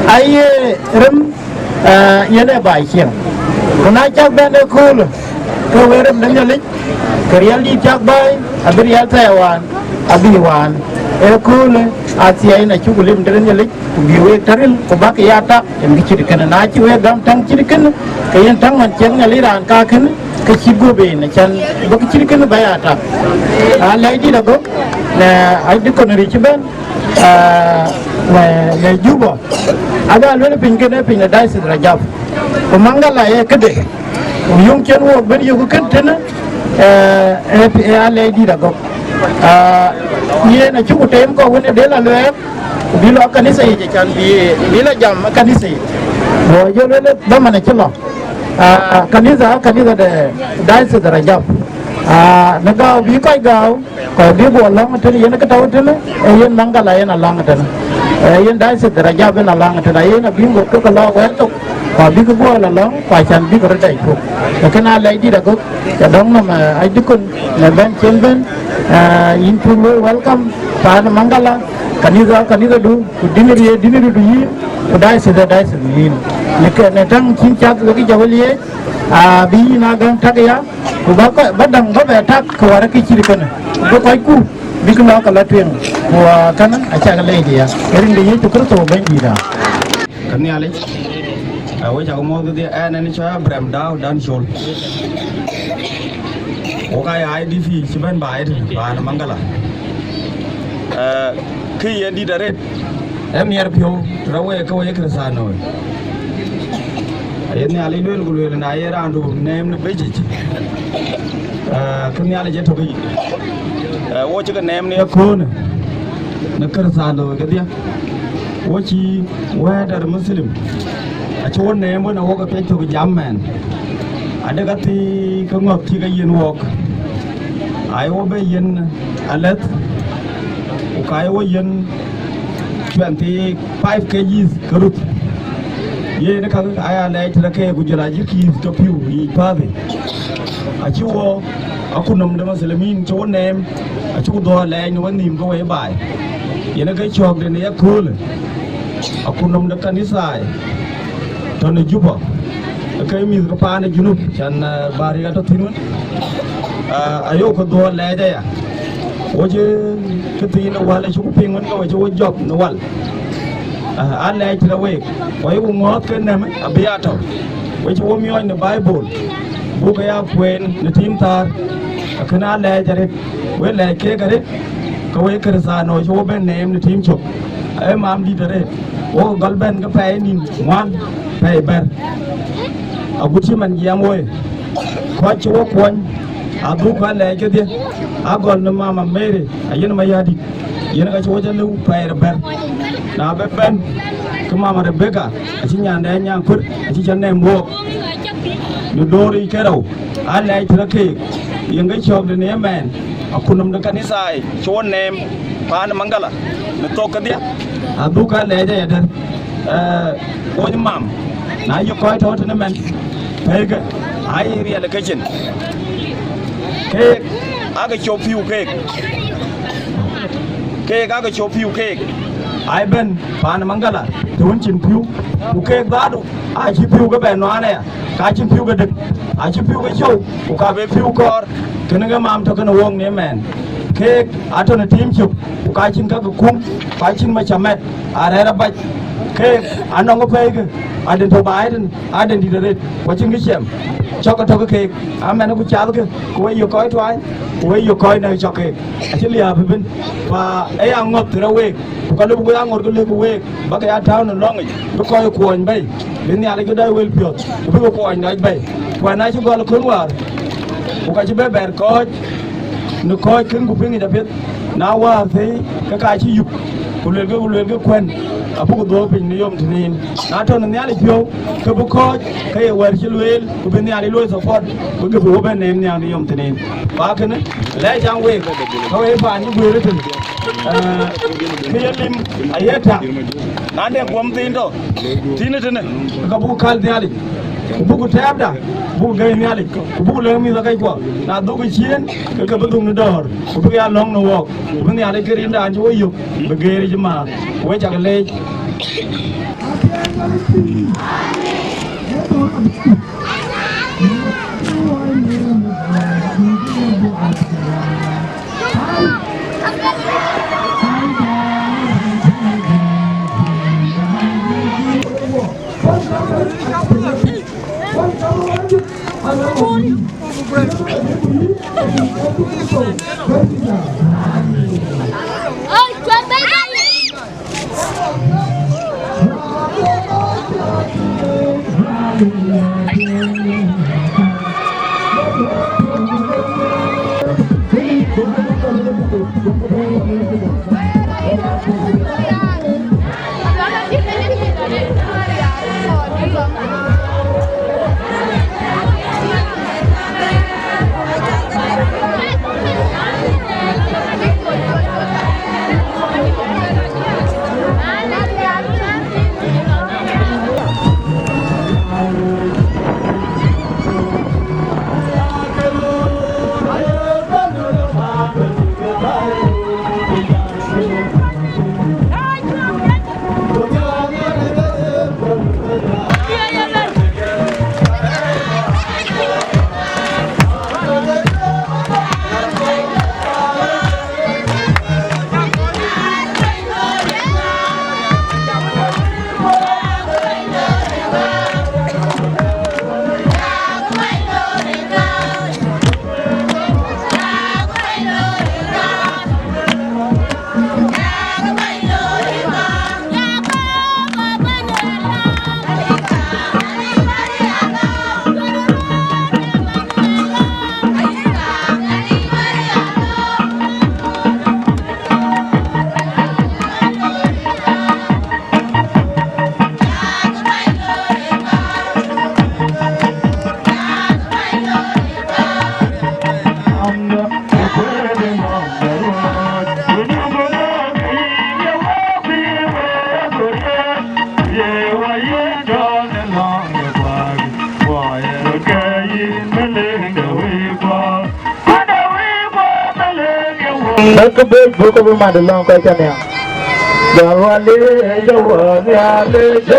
ai rem yene bai chiang kuna chak ben de kul ko werem nang yalik krial di chak bai abrial taiwan abiwan kul asia ina chukulim deren yalik biwe taril ko bak yata em gi chirkan na chi we gam tang chirkan kayen tang man cheng ngaliran ka khen ka chigo be na chan bak chirkan bai ata lai di da go na ai di ko ri chiben le juba ada lele pingkene pinga dai se Rejaf Mongalla ye kede yung chen wo ben yu kan tena ale di da go ye na chu tem ko wona de la le bi lo kanisa ye chan bi la jam kanisa wo yo lele da mana chlo kanisa de dai se Rejaf na gao bi kai gao ko bi bo long ten yen ka taw ten yen Mongalla yen long ten yen dai se Rejaf na long ten yen bi ngo ko lo wen to ko bi ko bo la long pa chan bi ko dai ko kana lai di da ko ka dong na ai di kun na ben chen ben in to welcome pa Mongalla kanisa du diniri du yi dai se yin ne tang chin chak ki jawliye bi na gang takya ko ba dang ba be tak ko wara ki chiri kana ko koy ku bi ko la kala tuen wa kana acha ga le dia erin de yeto ko to ben dira kan ya le wa ja mo de ana ni cha bram daw dan shol o ka ya IDP ci ben ba Mongalla ki yendi dare em yer pio rawe ko ye krasano yen ya le lol gol na yera andu nem ne beji kan ya le jeto gi wo ci ga nem ne ko na krasano ga dia wo ci wadar muslim a ci won nem na wo ga pe to jam man ada ga ti ka ngok ti ga yen wok ai wo be yen alet o kai wo yen 25 kgs karut ye ne ka aya lai tara kai gujira jiki to piu yi pave a ci wo akunum da muslimin ci won nem a ci do lai ni wani go we bai ye ne ga chok de ne yakul akunum da kanisa to ne juba kai mi ga pa ne junub chan bari ga to tinun ayo ko do lai da ya Oje kiti na wala chu ping ngon ko chu job na wal ale tira we ko yu ngot ken na abiato we chu mi on the bible buka ya kwen na tim tar kana le jare we le ke gare ko we krisa no chu ben nem na tim chok ai mam di dare o galben ka pe ni wan pe ber aguti man yam we ko chu kwon abu ka le ke dia agol na mama mere ayen ma yadi yen ga chu ja lu pe ber na be ben ka mama rebeka achi nyanda nyang kur achi channe mo no dori kero ale tira ke yen ga chok de ne men akunum da kanisa ai chu nem pa na mangala na to ka dia abu ka le ja ya o ni mam na yo ko to na men pe ga ai ri ala kachin ke aga chopiu ke aga chopiu ke ai ben pan mangala tun chin piu ku ke dadu a chi piu ga ben no ane ka chin piu ga dik a chi piu ga chou ku ka be piu kor ken ga mam to kana wong ne men ke ato na tim chup ku ka chin ka kum ka chin ma chamet a re ra ba ke anong pe ga aden to bai den aden di re ko chin gi chem cho cái thôi cái à nó cũng cháo cái quay vô coi thôi quay vô coi này cho cái chỉ là phải bên và ấy ăn ngọt từ đâu về còn lúc bữa ăn ngọt cái lúc về bác cái ăn tháo nó lo ngay nó coi cuộn bay đến nhà này cái đây về biểu bây giờ cuộn này bay và nay chúng con là khốn quá một cái chỉ bé bẹt coi nó coi cứng của phía người ta biết nào qua thấy cái chỉ dục của luyện cái quen à bố đồ bình niệm thì nên à thôi nên nhà đi phiêu cái bố coi cái quẹt chỉ luyện của bên nhà đi luyện support với cái bố bên em nhà niệm thì nên và cái này lấy trang vềเขาให้ผ่านnhững người đóถึงcái lim ai hết thàนั่นเองความตีนตัวตีนนั่นก็บุกขัลเนี่ยเลยบุกแทบด่าบุกเกยเนี่ยเลยบุกเลี้ยงมีสักไอ้กว่าน่าดูไปเชียนก็ไปดูในดอร์บุกยาลองในวอกบุกเนี่ยเลยก็รินด่าช่วยอยู่บุกเกยจะมาไว้จากเลยLet's go big book of my long question now. Jawale, jawale, jawale,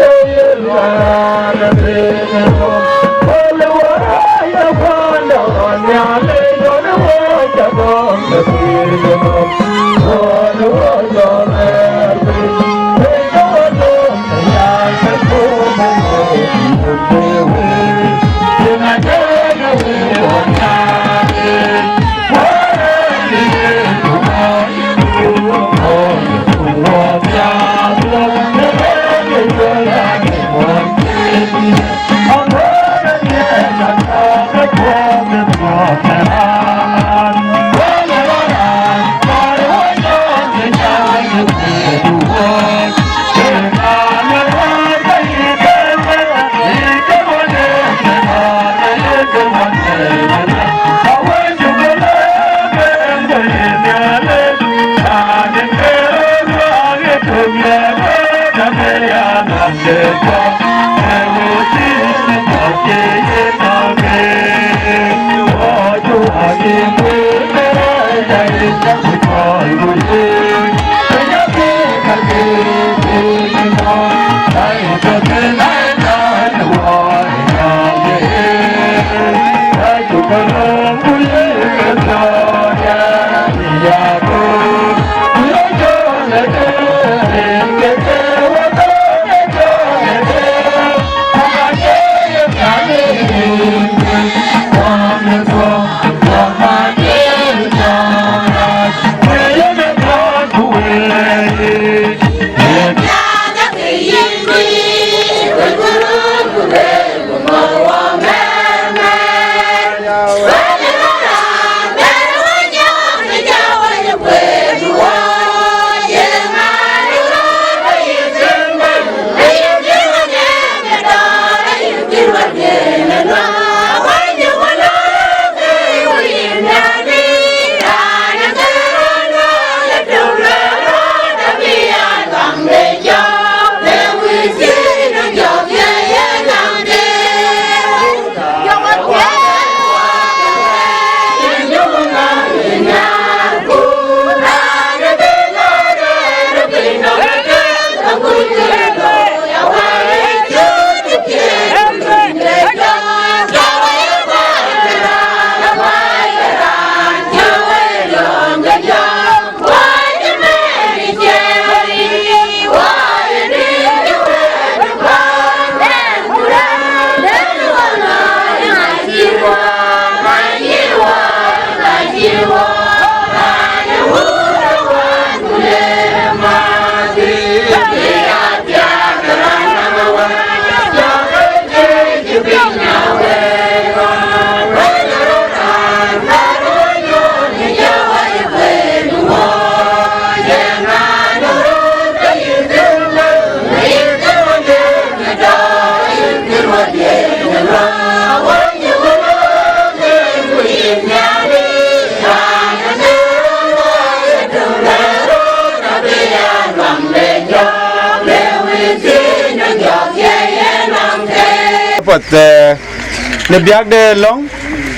ne biak de long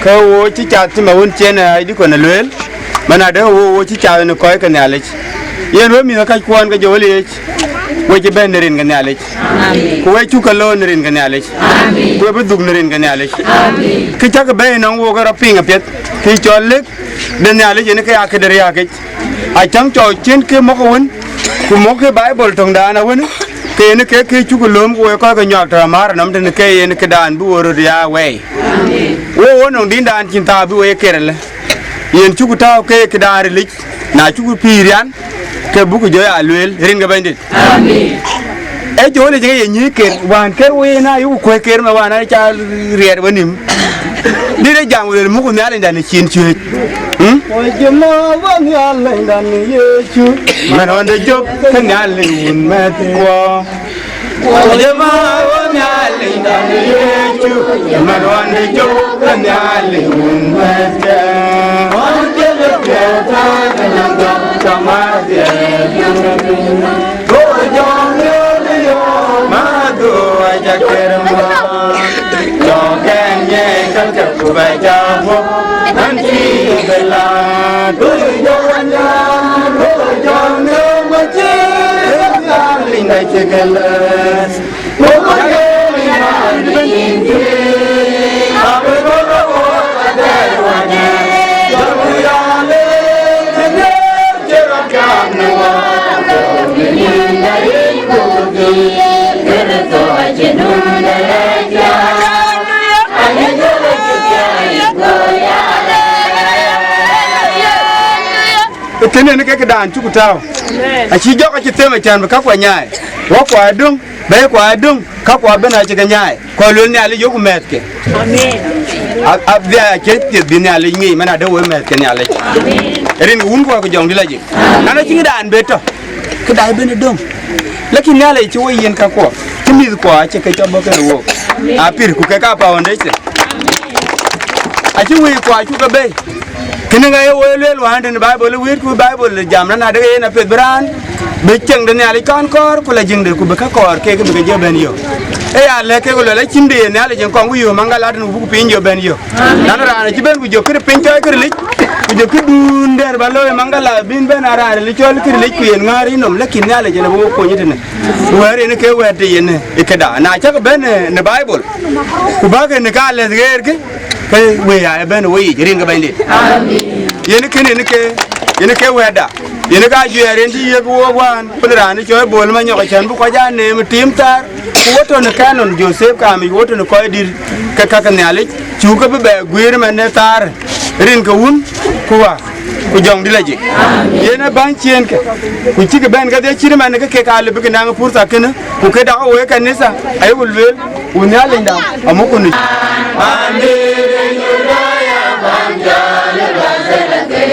ko wo chi chat chi ma won chen ai di ko na lwel mana de wo chi chat ne ko ka ne ale yen wo mi ka kwon ka joli wo chi ben rin ka ne ale ko we chu ka lo rin ka ne ale ko be dug rin ka ne ale ki cha ka be nong wo ga ra pinga pet ki chol de ne ale ne ka ya ke der ya ke a chang cho chen ke mo ko won ku mo ke bible tong da na won ke ne ke chu ko lom ko ka nyok ta mar nam de ne ke ne ke dan bu ro ya we wo nong din dan chin ta bu we ke le yen chu ko ta ke dan ri na chu ko pirian ke bu ko jo ya lwel rin ga bandit amen e jo le je ye ke wan ke we na yu ko ke ma wan na cha rier wanim đi đây giảng về một con nhà lên đàn chiến chơi, ôi chứ mà vẫn nhà lên đàn như chú, mà nó để chụp cái nhà lên mẹ qua, ôi chứ mà vẫn nhà lên đàn như chú, mà nó để chụp cái nhà lên mẹ cha, ôi chứ lúc về ta cái nhà đó trong má tiền, ôi cho nhớ đi yo, má tôi chắc kêu mà, cho cái nhẹ cái chập của bài cha vô, anh chỉ về là tôi cho anh ra, tôi cho nhớ mà chỉ ra linh đại chơi cái lời, tôi có cái linh đại linh chơi, à tôi có cái đại hoa nhà, cho tôi ra lên thế giới chơi ra cả nước, tôi linh đại cô đi, thế là tôi chỉ nuôi đại cha. Cái này nó cái đàn chú của tao, à chỉ gió cái chỉ thêm mà chăn các quả nhài, quá quả đung, bé quả đung, các quả bên này chỉ cái nhài, quả lớn này lấy dấu của mẹ kì, à bây giờ tiệt bên này lấy nghỉ mà nào đâu với mẹ cái này lấy, rồi nó uốn qua cái dòng đi lấy gì, nó nói chỉ cái đàn bết thôi, cái đàn bên này đung, lấy cái này lấy chú ấy yên các quả, cái gì quả chỉ cái cho bớt cái đồ, à pir của cái cá bao đấy chứ, à chú ấy quả chú cái bê. Kini ngai wo le lo hande Bible le wir ku Bible le jam na de na pe bran be cheng de ne ali kan kor ko la jing de ku be ka kor ke ke be je ben yo e ya le ke ko la chinde ne ali jeng ko yo mangala dun bu pin yo ben yo nan ra ci ben bu jo ke pin toy ke lik ku jo ke dun der ba lo mangala bin ben ara li chol ke lik ku yen ngari nom la kin ne ali jeng bo ko nyite ne were ne ke wete yen e ke da na cha ben ne bible ku ba ke ne ka le ger ke we ya ben we rin ga ben dit amen yen ke ne ke weda yen ka jere ndi ye go wan pudra ni choy bol ma nyoko chan bu ko ja ne tim tar ku woto ne kanon joseph ka mi woto ne ko dir ka ne ali chu ka be gwir ma ne tar rin ka un ku wa ku jong dilaji yen ban chien ke ku ci ke ben ga de ci ma ne ke ka le bi na purta ken ku ke da o ke nisa ay wulwel un ya linda amuko ni amen ya banja le bazela ke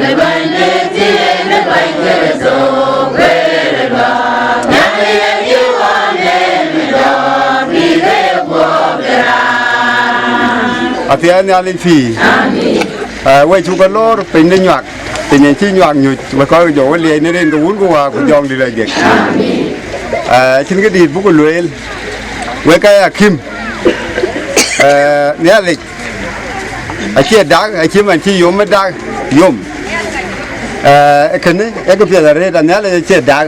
ne banje ti ne banje so kwere ba ya ye wa ne mi do bi de bo gra atia ne ali fi amen we chu ko lor pin de nyak pin chi nyak nyu we ko jo le ne ren ko un ko wa ko jong di la je amen chin ke di bu ko lwel we ka akim ne ali a chia đá a chia mình chi yom đá yom cái này cái việc là đây là chia đá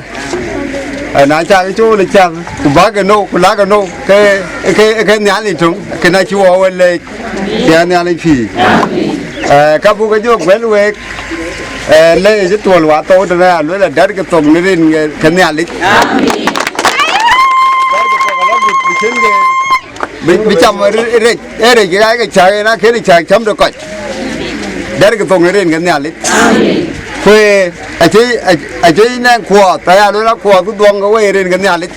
nãy cha cái chỗ là cha của bác cái nô của lá cái nô cái nhà này chúng cái này chú ở đây cái nhà này phi các bố cái chỗ quen quen lấy cái tuần hóa tôi đó là đất cái tổng này lên cái nhà này bị chăm rồi cái trái nó khiến trái chăm được coi đấy cái phong lên cái nhà lấy quê ai chơi nên qua tại sao nó qua cứ đoan cái quê lên cái nhà lấy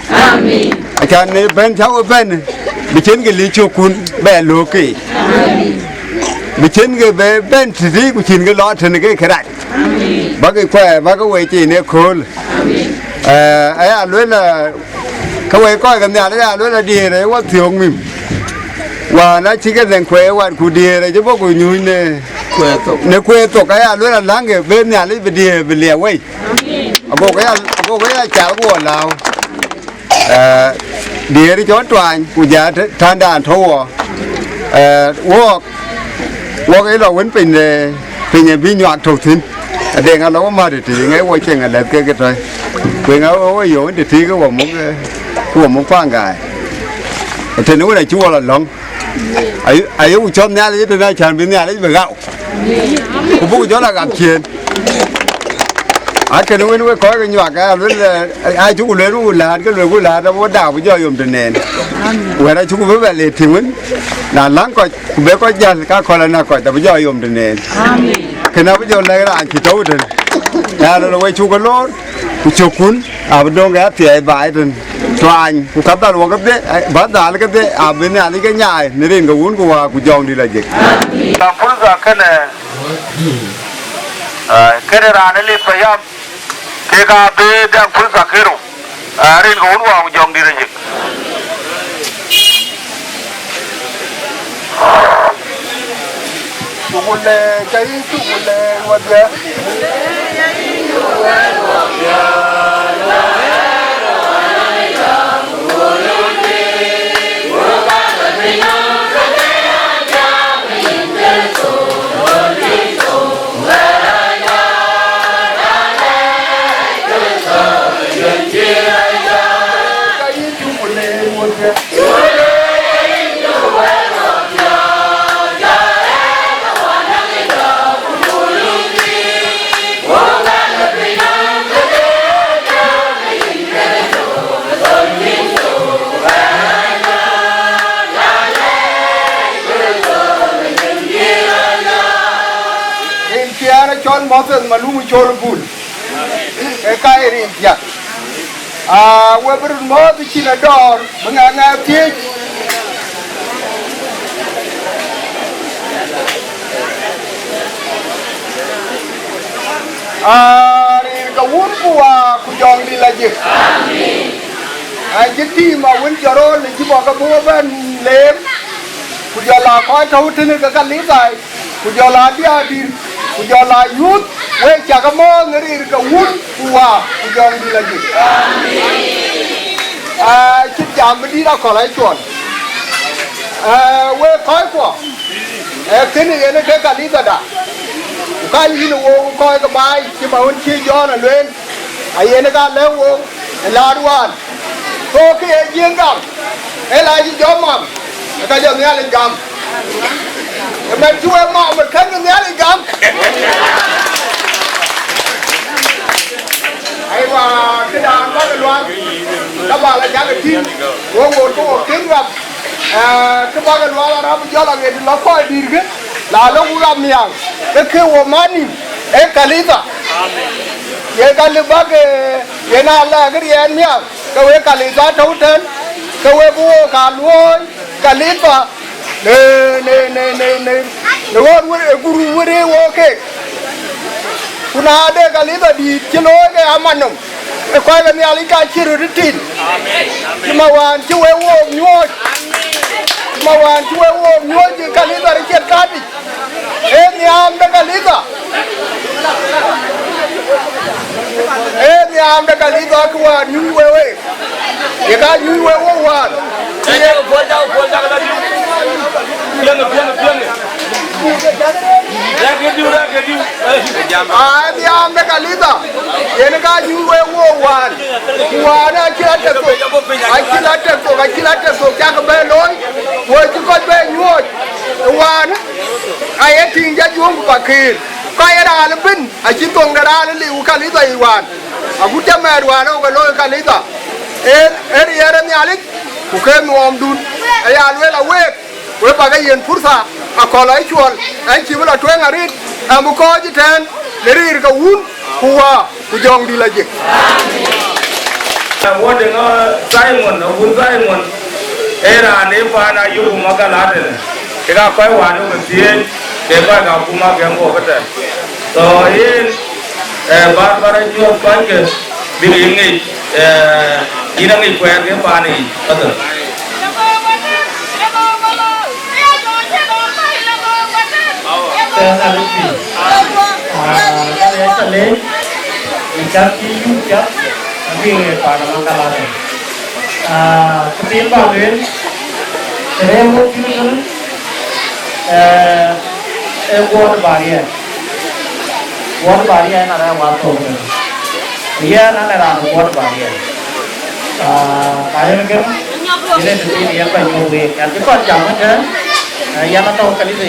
cho nên bên cháu bên bị chén cái lý chùa cún bè lúa kì bị chén cái bên thì của chín cái lọ thì cái đại bác cái khỏe bác cái quê chỉ này khôn ấy à nói là cái quê coi cái nhà đấy nói là đi đấy quá thiếu mình và nó chỉ cái đèn khỏe và cụ địa này chứ bố cụ nhui nè nếu quê tổ cái à nói là láng cái bên nhà lấy về địa về lìa quay bố cái cháo của nào địa đi chó toàn cụ già than đàn thô wo cái là vấn bình nhà bí nhọt thổ thiên đèn nó có mà thì ngay quay chân là cái rồi quên áo áo yếu thì cái của một khoang gài thì nó là chua là lông ấy cho nhà lấy từ đây chèn bên nhà lấy về gạo của bố cho là gặp chuyện cái nó có cái nhọt cái là ai chú lấy nó là cái người là nó có đào với do dùng từ nền vậy là chú với về liệt thì vẫn là lắng coi bé có dân các con là nào coi tại với do dùng từ nền cái nào bây giờ lấy là chỉ trâu rồi nhà nó quay chú cái lốt chú cún bên đông cái thì vải rồi toàn của các ta luôn cái đấy bắt đầu cái đấy bên này cái nhà này đến cái uốn của dòng đi là gì làm phun ra cái này ra này liền phải làm cái bên đang phun ra cái rồi đến cái uốn của dòng đi là gì chúng mình cái chúng mình what vậy Moses malumu cholo bul kai rin ya we bru mo bi china dor nga tie rin ka wun kuwa ku jong di la ji amen jiti ma wun jaro ni ji bo ka bo ban lem ku jala ko thau tin ka kan li sai ku jala dia dir ku jala youth we chaka mo ngari ka wun wa jong di la ji chit jam đi ra khỏi lại chuột we coi của cái này nó cái cả lý đã cái gì nó coi cái bài chứ mà hơn chi do là lên ai nó cả lấy uống là đoan có cái riêng gầm cái là gì gió mầm cái giờ nghe lên gầm mình chú em mọ mình khấn nghe lên gầm ai mà cái đàn có cái loan các bạn là cái chim uống một có tiếng gầm cái bao cái loan là nó do là người nó coi đi cái là nó cũng làm miệng cái kêu của mani cái kalita cái kalita cái nào là cái gì anh miệng cái kalita thấu tên cái vua cả luôn kalita ne nó guru vua ok kuna ada kalita di chilo cái amanum cái coi cái này cái chiru ritin cuma wan cuwe wo nyoi cuma wan cuwe wo nyoi di kalita riket kadi ni am da kalita ni am da kalita kwa nyui wewe ya ka nyui wewe wan ya ko da la ni am da kalita ya ka nyui wewe wan wana kila teso cha ka be loy wo chi ko be nyoi wan ai tin ja juông của kir coi ra là bin ai chỉ tuần ra là liu cái lý tài hoàn à cũng chăm mẹ hoàn đâu cái lôi cái lý ta em nhà lịch của cái nuông đun ai ăn với là quê bà cái yên phút sa à còn lấy chuột anh chỉ với là thuê ngà rít à một coi chứ thèn để đi cái uốn của dòng đi là gì wo de ngo Simon no bun Simon era ne pa na yu Mongalla de ke ga koi wa no tie de ba ga kuma ke ngo kata so in ba ba ju pan ke bi ngi ina ngi kwa ke pa ni kata pada Mongalla ketin balun remo kini water barrier nara water dia nara water barrier kaya kan ini seperti dia penjual kan cepat jaman kan yang atau kali itu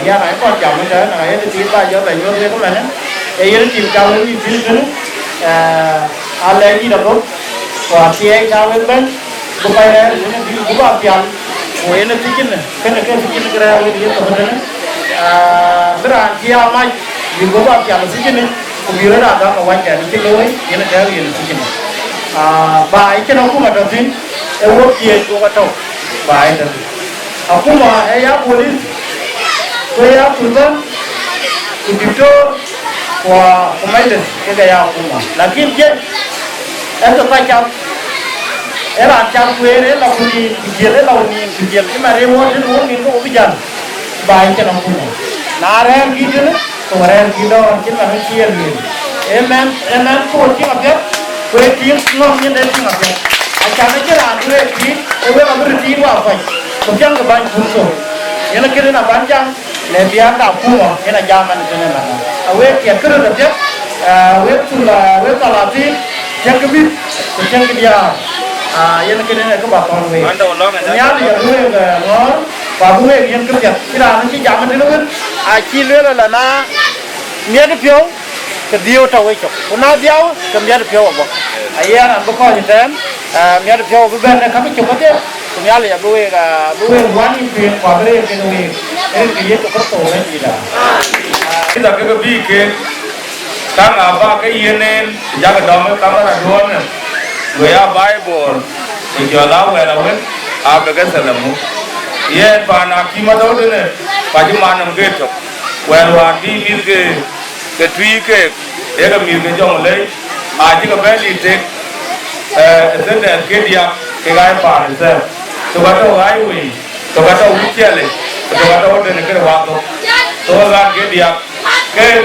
yang lain cepat jaman kan yang itu tiba jauh penjual dia tu mana yang itu tiba jauh ni filter lagi dah và chị em sao bên bên bố bay ra bố bảo tiền của em nó tikin cái tikin cái ra cái gì đó thôi đó ra chị em mai vì bố bảo tiền nó tikin cũng như là đó mà quay trở đi cái lối cái nó kéo gì nó tikin bài cái nó cũng là đầu tiên em có tiền cũng có trâu bài đó cũng mà em áp police tôi áp tụi con tụi kịp cho và mấy đứa cái áp cũng mà là kiếm chết em được vai chồng em làm chồng quê đấy là người tiền đấy là người tiền nhưng mà em muốn đến muốn mình cũng bây giờ bài cho nó cũng là em ghi chứ còn em ghi đâu chính là nó chia liền em cô chỉ ngập nhất quê tiếng ngon như thế chỉ ngập nhất anh chàng ấy chứ làm quê tiếng em biết là cái tiếng vào phải một trăm cái bánh phun sổ thế là cái đấy là bán chăng để biar đào phun mà thế là giam anh cho nên là quê tiền cứ được nhất quê tu là quê tao làm gì yang kebit, yang kedia, yang kedia ni kebab orang we. Yang dia we ngor, babu we yang kerja. Kita nanti zaman ni kan, kilo la na, ni ada piau, kedia tahu itu. Kuna dia, kemudian ada piau apa? Ayah nak berkau jetem, ni ada piau beban kami cukup dia. Kemudian ya we wani piau, babu we kena we. Ini tu kerto ni dah. Kita ke kang apa ke yenen jaga dom kamera don goya bible ke jala wala wen ab daga salamu ye pa na kima do ne pa ji manam ge to wel wa di mir ke tui ke e ga mir ke jong le a ji ga beli te sen de ke dia ke ga pa ne se to ga to ai wi to ga to wi chele to ga to de ne ke wa to ga ke dia cái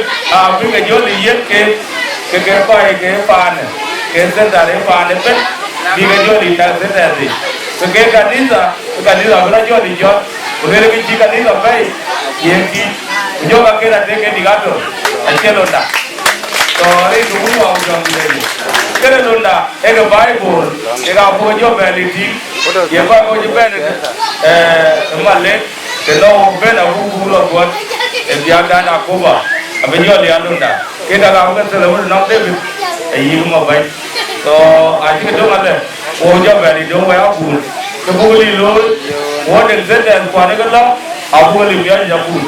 bây giờ vô lý yên cái coi cái phàn này cái dân ta đấy phàn đấy bên bây giờ vô lý ta dân ta gì cái kanisa bila vô lý vô bây giờ cái gì kanisa vậy yên gì vô cái là cái đi gạt rồi anh chơi luôn đã rồi đúng vào trong cái này luôn đã cái Bible cái phụ vô về lý thi cái phụ vô về mà lấy cái nó bên ở khu là quên cái việc đó là cô bảo bây giờ liền luôn đã cái đó là cái sự làm nó đấy ấy mà vậy to anh cái đó là ô cho về thì đâu phải phụ cái phụ lý luôn ô đừng rất là quan cái đó phụ lý bây giờ phụ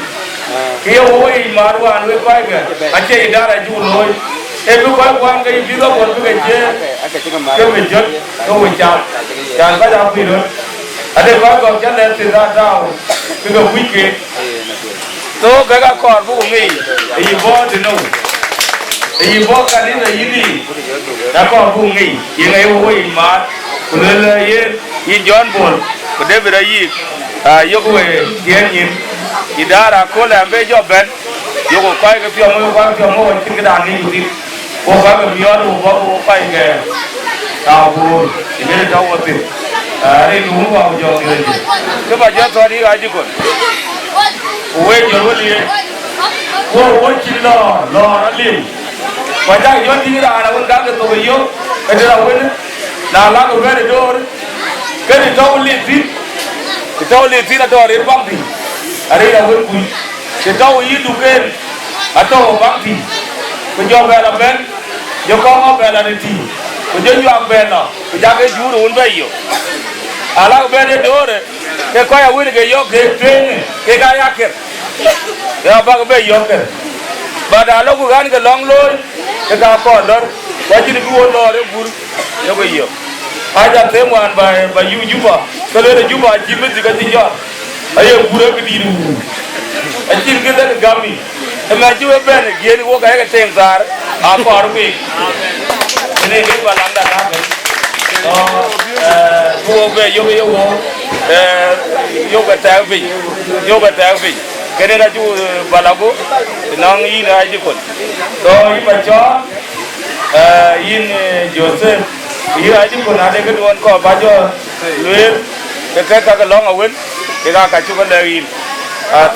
cái ôi mà đồ ăn với phải cái anh chơi đã là chú lôi em cứ quan cái việc đó còn cái cái mình chết tôi mình chào chào các giáo viên nữa anh em còn chắc là từ ra sao cái weekend to cái con phụ nghỉ thì vô thì đâu thì vô cái này là gì đi đã con phụ nghỉ những ngày ôi mà nên là yên John Paul cái đấy về đây yêu về tiền nhìn thì đã là cô làm về job bên yêu có cái phiếu mua trên cái đàn này thì có cái phiếu nó có cái tao buồn thì bây giờ tao có tiền đây đúng vào giờ thì cái bà giờ thôi đi ai đi còn quên rồi đi quên chín lo nó liền và chắc giờ đi ra là con cá cái tôi yêu cái đó là quên là lá của cái đó cái này tao liền gì là tao đến băng thì ở đây là quên quên cái tao ý đủ cái atau băng thì cái job là bên giờ con về là đi cái giờ job về là cái giá cái chú luôn bây giờ ala bên đấy đó đấy cái coi ở bên cái yo cái train cái gaya kia ya bác bây giờ cái bà đã lâu cái cái long lôi cái cả con đó quá chỉ cái uốn lò đấy bur yo cái yo ai ra thêm một bài juba cái đấy là juba chỉ biết cái gì đó ai bur cái đi luôn anh chỉ cái đó cái gami mà chú bên này kia nó có cái tên zar à có rồi cái này cái bà làm đã làm vô về vô cái tang vị cái này là chú bà lão bố nó in là ai đi còn rồi mà cho in Joseph in ai đi còn là cái đồ ăn có bao giờ luyện cái long ở bên cái chú cái này in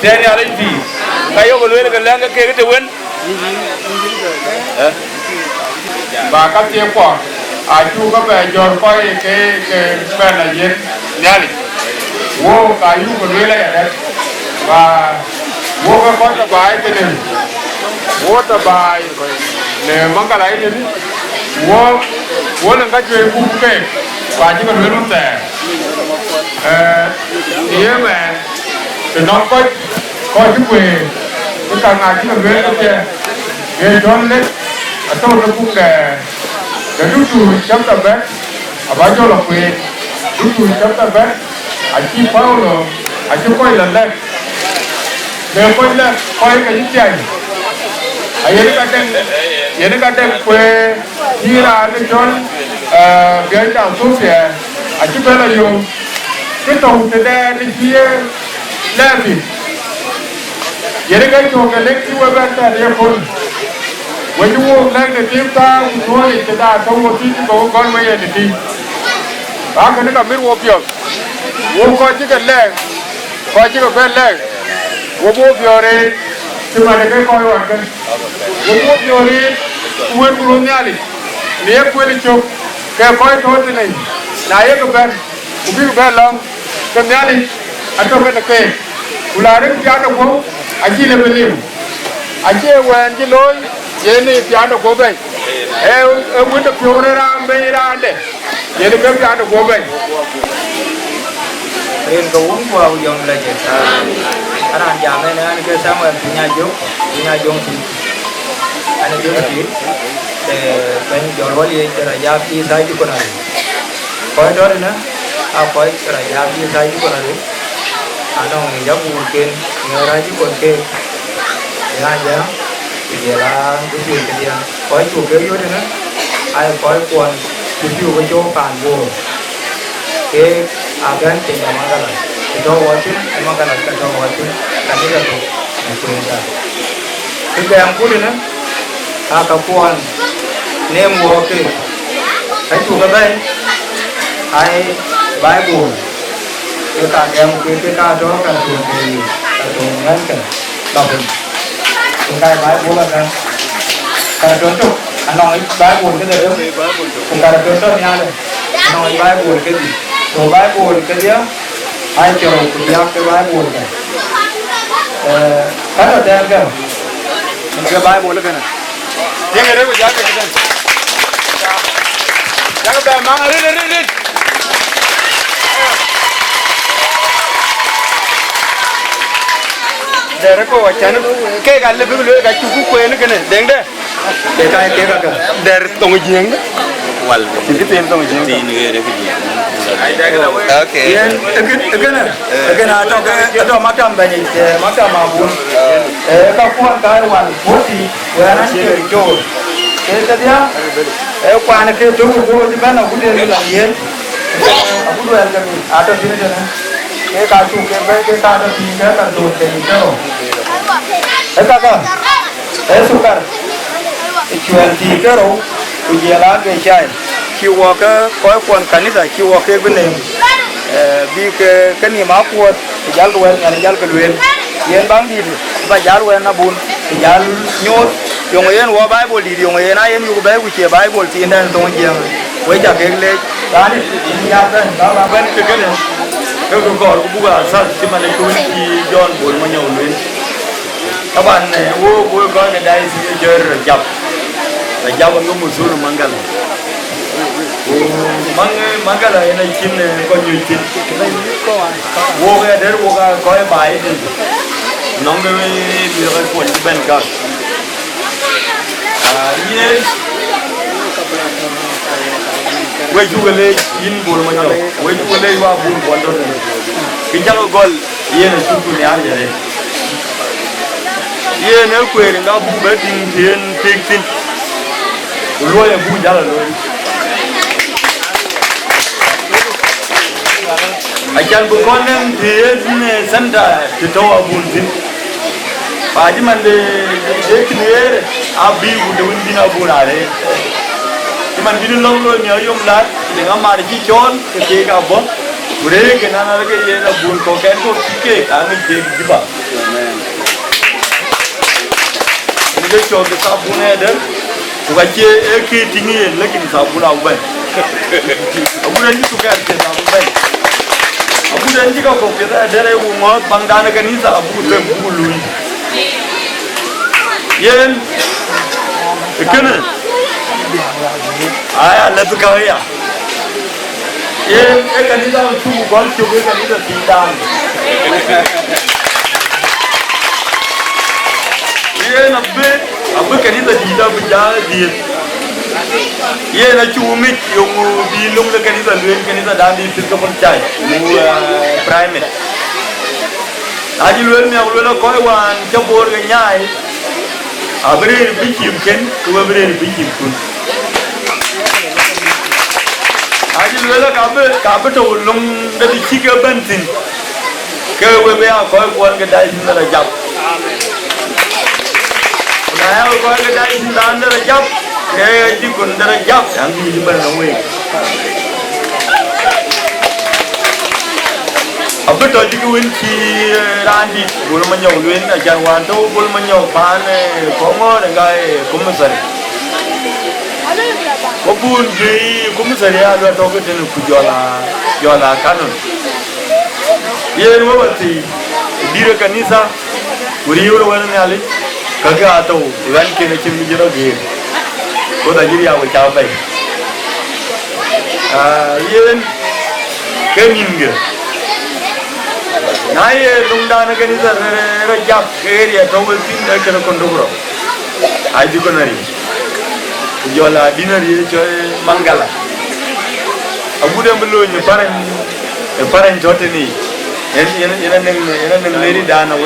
thế này là gì cái yêu cái luyện cái leng cái đồ ăn và các chế quả chú có về dọn coi cái bên là gì nha đi vô cái chú có luyện này đấy và vô cái con tập bài cái này vô tập bài để Mongalla này vô là cái chuyện cũng kệ và chỉ cần luyện luôn tệ thì mà thì nó coi chú về cái càng ngày chỉ cần luyện thôi chứ về dọn lên ở đâu nó cũng để lúc chú chấm tập bé ở bao nhiêu là quyền lúc chú chấm tập bé anh chỉ phao rồi anh chỉ coi lần lên để coi cái gì vậy ini kadang kue kira ni John biar tahu sosial aci bela yo kita udah ni dia lagi ini kan juga lagi dua benda dia pun wajib lagi kita dua ni kita tahu sih bawa kon macam ni aku ni kami wopiok kau juga leg kau juga beleg wopiok ni cuma dekat kau yang kan wopiok ni kue kolonial ni kue ni cok kayak kau itu tu ni naik ke ben ubi ke ben lang kolonial atau ben ke ularing piano kau aji lebih lim aji wan aji loy ini piano kau ben udah piano ram ben ram deh ini kan piano kau ben Riêng cái uống vào dòng là gì? Anh ăn giảm này nữa, anh kêu sáng em thì nhà dùng thì anh ấy dùng thì để bên dọn vào đi cho là giá phi sai chút con này, coi đó nữa, coi cho là giá phi sai chút con này, anh ông giá buồn kên, người ra chút con kên, thì anh giá, thì là cái chuyện cái gì, coi chủ kêu vô nữa, ai coi quan, chủ cái chỗ phản buồn. Cái agan thì là Mongalla, cái đó watching, Mongalla cái đó watching, cái này là tôi quên ra. cái em cũ đi nữa các quan nem mua cái thấy chủ cái đây hay bài buồn cái cả em cái ca đó cả chủ ngắn cái đọc cái bài buồn là cái chỗ chụp anh nói bài buồn cái gì đó cái chỗ chụp nha đây nói bài buồn cái gì đồ bài buồn cái gì á hai chiều cái bài buồn này cái là đen cái cái bài buồn cái này tiếng người đấy của giá cái này giá cái bè mang đi để nó có chén cái gà lên với cái chú quê nó cái này đen đấy để cái để tông giếng đấy wal cái tiền tông giếng tiền người đấy cái gì okay cái nào trong cái đó mắc trăm bài này mắc trăm mà buồn các quan cái hoàn bố thì vừa ăn chơi chơi cái dia quan này cái chỗ của thì bên nào cũng đều là gì hết cũng đều là cái trong cái này cái cá chục cái cá đó thì cái là đồ cái gì đó cái sukar chuyện thì cái đó bây giờ là cái chai khi qua cái coi quan cảnh này khi qua cái bên này vì cái niệm áo quần giáo quên nhà giáo cái luyện yên băng đi và giáo quên nó buồn giáo nhốt dùng yên qua bài bồ đi dùng yên ai em dùng bài của chị bài bồ chị nên tôi giang với chả cái lệ đó đi giáo đây đó là bên cái này cái gọi của bùa sao chứ mà lại tôi đi John buồn mà nhiều luyện các bạn này vô coi cái đây thì chơi rồi chập là giáo vẫn có một số là Mongalla Mongalla này chín có nhiều chín vô cái đấy vô cái coi bài thì nông cái việc cái quần bên cả như quay chú cái này in buồn mà nhau quay chú cái này vào buồn buồn đó cái cháu gọi yên là chú cái nhà vậy yên nếu quên thì nó bu bé tin tin lôi là bu giá là lôi anh chàng của con em thì sân ra thì cho buồn tin và chứ mình để cái này abi bu để mình đi nào buồn à đấy chứ mình đi lâu rồi nhớ yếm lát thì ngắm mà đi chọn cái cả bố bữa cái nào cái gì là buồn có cái cái mình chơi gì vậy cái chỗ cái sao buồn này đấy bukan je ke tinggi lagi ni sabu lau ben abu dan itu kan ke sabu ben abu dan jika kau kita ada rumah bangdana kan ni sabu tempu lui yen kena aya lebih kaya yen kan ni sabu tu gol tu kan ni sabu tindan yen abe kan ni sabu tindan berjalan dia ye na chumi yung bilong na kanisa luin kanisa dami sirka pancay mu primate aji luin mi awlo na koy wan chabor ga nyai abre bikim ken ku abre bikim kun aji luin la kabe to long da bi chika bantin ke we be a koy kwan ga dai sin la jap na ya koy ga dai sin dan da jap cái chứ còn đã giáp ăn gì bên đồng nguyên ở bên đó chứ cái chi ra đi buồn mà nhiều luyện ở chẳng hoàn đâu buồn mà nhiều phán có ngó để cái cũng mới sợi có buồn gì cũng mới sợi ra rồi đâu cái chuyện của do là canon yên mà thì đi ra kanisa uriu rồi anh nhali cái atau iwan kena cimi jero gì cô ta chỉ đi vào chào vậy, yên cái nhìn kìa, nãy lúc đó nó cái gì đó Rejaf cái gì đó với tin đấy cái nó còn đâu rồi, ai đi con này, giờ là dinner gì chơi Mongalla, abu dia belum ni parent jauh ni, ini lady dah nak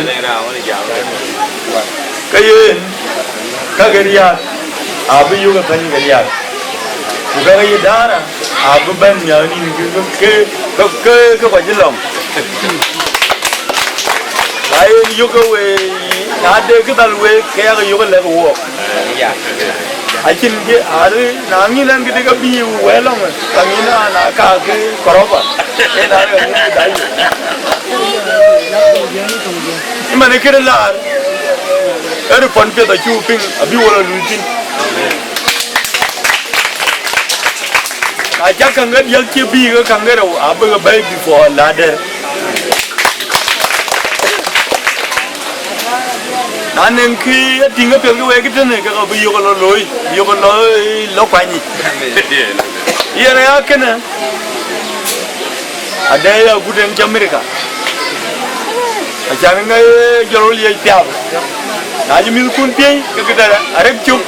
cái dia abu juga tanya kalian, bukan kaya darah, abu banyak ni ke wajib lom. Lain juga Ada ke dalwe kaya ke yoga lek wo. Acin ke ada nangi lan kita ke biu welong kangina na ka ke koroba. Ena ke dai. Imane kira lar. Ada pon pe da chuping abi wala lutin. Aja kangen yang cibi ke kangen apa ke baik before ladder. Anh khi tiếng cái tiếng cái cái này cái bây giờ nó lôi lo quay nhỉ, vậy này cái này, ở đây là khu vực America, ở trong cái chỗ này tiao, nói như mình cũng thấy cái đó là Arab chụp,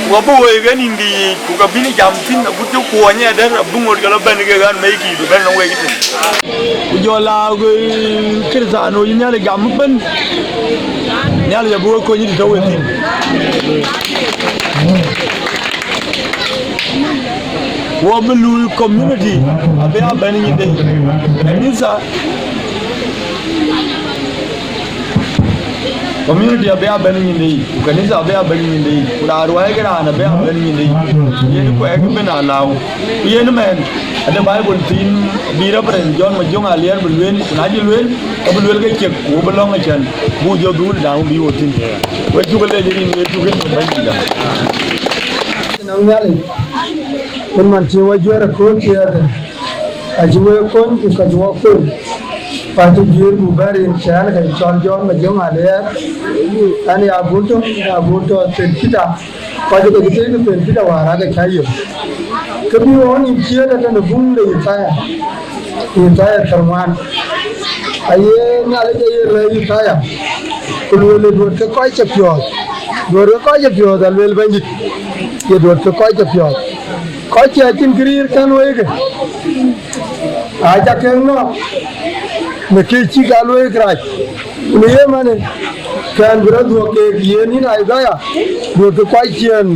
và bây giờ cái đi cũng có bên trong xin là bút chụp của nhá, đấy là bung một cái là bên cái mấy kỳ bên nó quay cái này, bây giờ là cái sản nó như này là gam bên Nyali ya buo ko nyidi to wetin wo belu community abe abani nyide nisa community abe abani nyide kanisa abe abani nyide kuna arwaye gara na abe abani nyide yeni ko ek bena lawo yeni men ada bible tin bira pren John ma jong alier bulwen kuna jilwen bulwen ke chek wo belong a chan bu jo dul da bi wotin we jugale ni ni jugen ban da nang nyali kun man chi wa jora ko tiya a ji we kon ku ka jo ko pa ti jir bu bari chan ka John ma jong alier ani abuto ten kita pa jo ke ten kita wara ga chayo kabi woni chiya da na bunde itaya tarman aye nyale je re itaya kulwele do te ko chapyo do ko chapyo dal wel banjit ye do te ko chapyo ko che tin grir kan wege aja kenno me ke chi galwe kraj ne mane kan bro do ke ye ni na idaya do te ko chen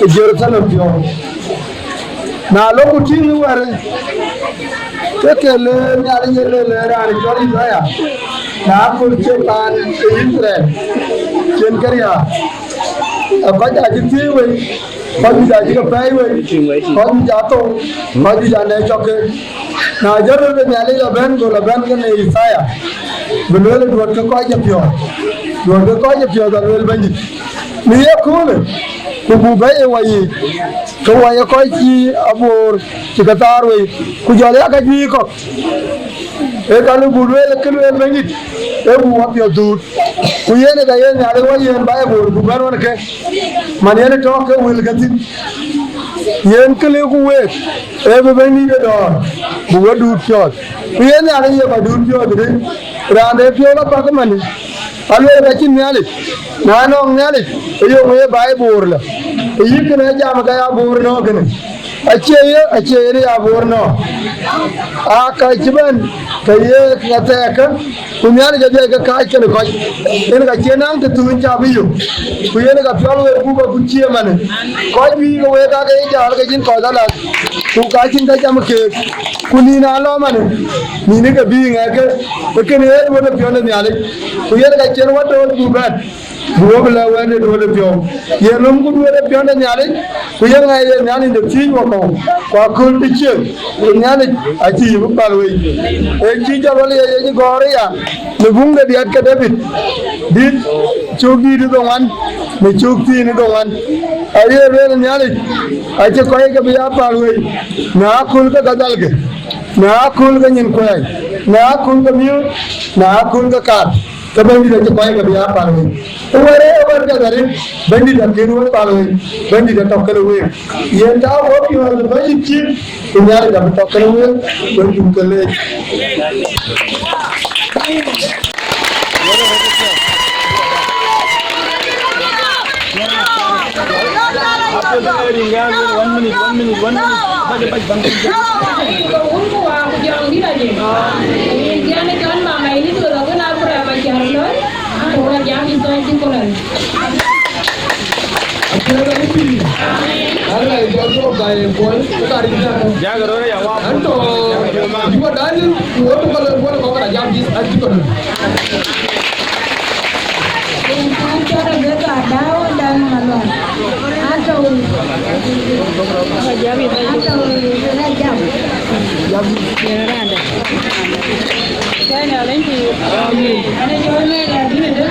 jer tan pyo na loku tini ware tekele nyali nyele ran jori daya na kurche pan Israel chen kariya abaja jiti we baji daji ka pai we baji jato baji jane choke na jaro de nyali la ben ke ne Isaya belole duat ke ko da wel banji ni ye kule ku bai wayi ko waya ko ci abor ci katar we ku jale aka ji ko e kalu budwe le kelu en ngit e bu wa pio dut ku yene da yene ale wayi en bae bor bu bar won ke man yene to ke wel gati yen kele ku we e be be ni do bu wa dut pio ku yene ale ye ba dut pio de rande pio la pa ko man alo da ci nyale na no nyale e yo we bae bor la yikene jam ga ya bor no gene ache ne ya bor no aka jiban kaye kata ka kunyar ga ga ka ken ko en ga kenan ta tun ja biyo ku yen ga pyalo we bu ba bu chi mane ko bi go we ga ja ga jin ko da la tu ka jin da jam ke kuni na lo mane ni ne ga bi nga ke ne wo da pyalo ne ale ku yen ga ken wa do bu ba buobla wene do le pion ye lum ku do le pion nyale ku ye nga ye nyale de ti wo ko kwa kul ti che nyale a ti bu pal we e ti jalo le ye ni gore ya ne bunga di at ka david dit chogi di do wan ne chokti ni do wan aye re nyale a che ko ye ka biya pal we na kul ka gadal ge na kul ga nyin ko na kul ga miu na kul ga ka Bandi da pai ga biya palwe ore over ga dare bandi da kenu palwe bandi da tokkale we yenda wo ki wal bandi ci kunyar ga tokkale we bandi kale cara beka daw dan malon. Atau Rejaf. Saya lagi. Ada jualnya lagi ada.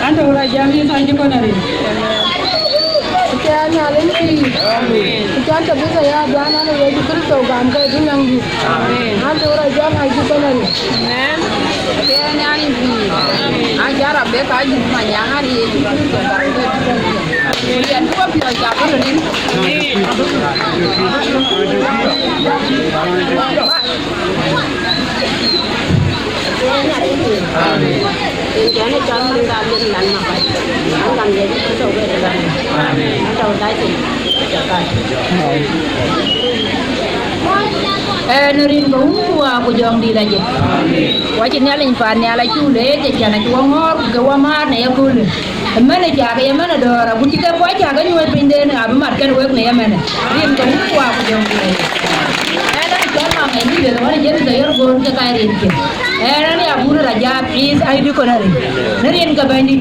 Anda orang jangan sanjung kau nari. Saya lagi. Kita tapi saya doa nana lagi terus tahu gambar itu yang di. Anda orang jangan lagi kau nari. Saya lagi. Ajar abek aja manjangan ini. Kemudian dua pihak jaga ini. Ini jangan mengambil dan makan. Akan jadi persoalan. Atau tadi. Nerin bau aku jong di lagi. Wajib nyalin pan nyalai cule, jangan cuma ngor, gawamar nih aku. Mana jaga yang mana dora, bukan kita buat jaga nyuai pindah nih, abis makan work nih mana. Nerin bau aku jong di lagi. Jangan ini dia orang jadi saya orang ke kaya ini. Ni abu Rejaf please IDPs Nerin kabandi.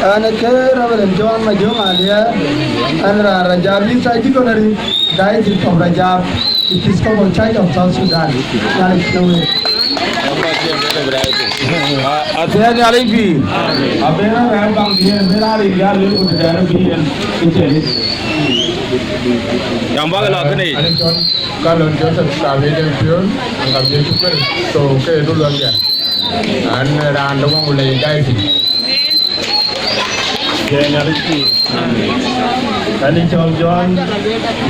Anak kera berentuan majong alia, anak Rejaf please IDPs Diet of Rejaf, it is called Church of South Sudan. Athena Alipi. Abena Rambang here, Benari, Yalu, Arabian, yang bagaimana ni? Kalau Joseph Savage pun, angkat dia super, so ke dulu aja. Anak anda orang boleh diet. Yang Alipi. Ani John,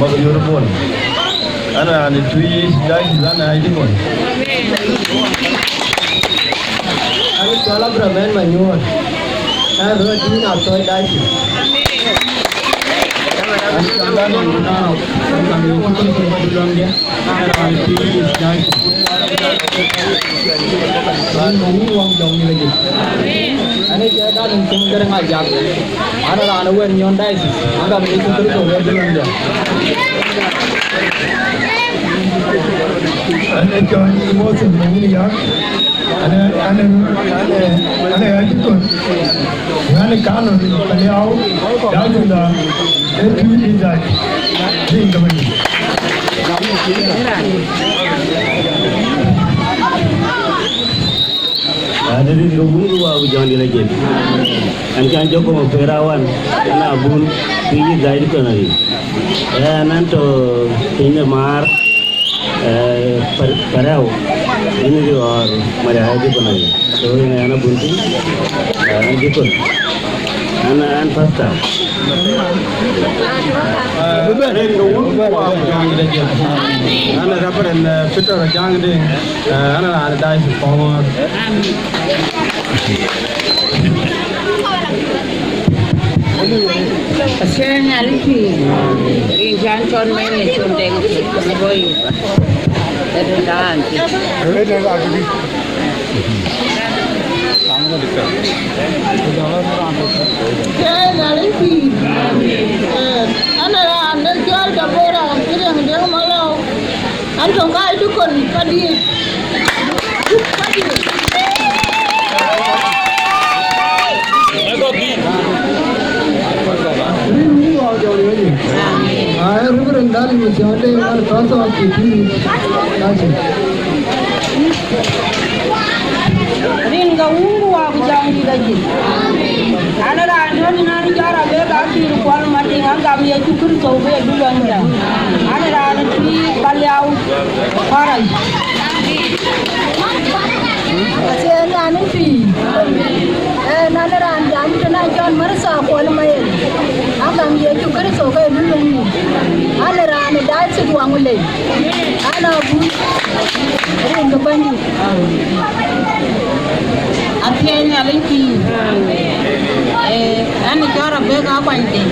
Magur pun. Anak ni twist, diet, anak ini pun. Anak sekolah bermain manyun. Anak bermain nak soal diet. Ada di rumah aku jangan dilajin. Ankan Joko memperawan, karena abun tinggi dari itu nanti. Nanti ini mar perau ini juga mereka itu nanti. So ini anak bunti, anak itu, anak pasta. Anak rapper dan Peter jangan deh. Anak ada diet forward. Saya lagi. Jangan con main ni con tengok boy. Ada dah. Saya lagi. Anak jual kapora, kira dia malau. Antum kau itu kon padi. Ringa ungu aku jangan lagi. Anak anak ni cara beka kiri kual mati angkam ya cukur coba dulu anda. Anak anak ni baliau parai. Saya anak ni. Nana ran jam kena John merasa kual main. Angkam ya cukur coba dulu ni. Anak ran dah sejuang mulai. Anak bu. Ringa bandi. Akhirnya lagi. Ane cara beka apa ini?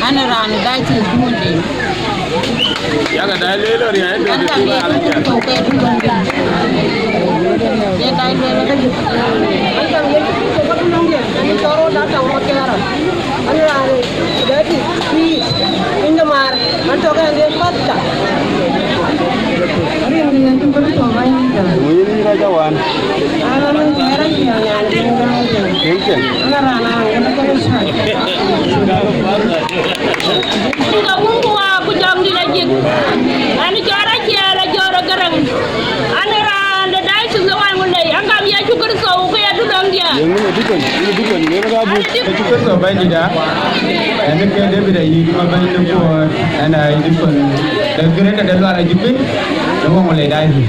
Ane rani dah semua ini. Ya kan dah lelor ya, itu dia aja. Dia dah lelor lagi. Macam dia tu cepat pulang dia. Ane cara dah tahu macam mana. Ane rani, jadi ni Indomar, macam kan dia patah. Hari ini yang tu perlu main. dia jawan. Cukup so banyak dah. Anda kena beri lima banyak tu, anda ini pun. Kena ada luar lagi pun, semua mulai dah ini.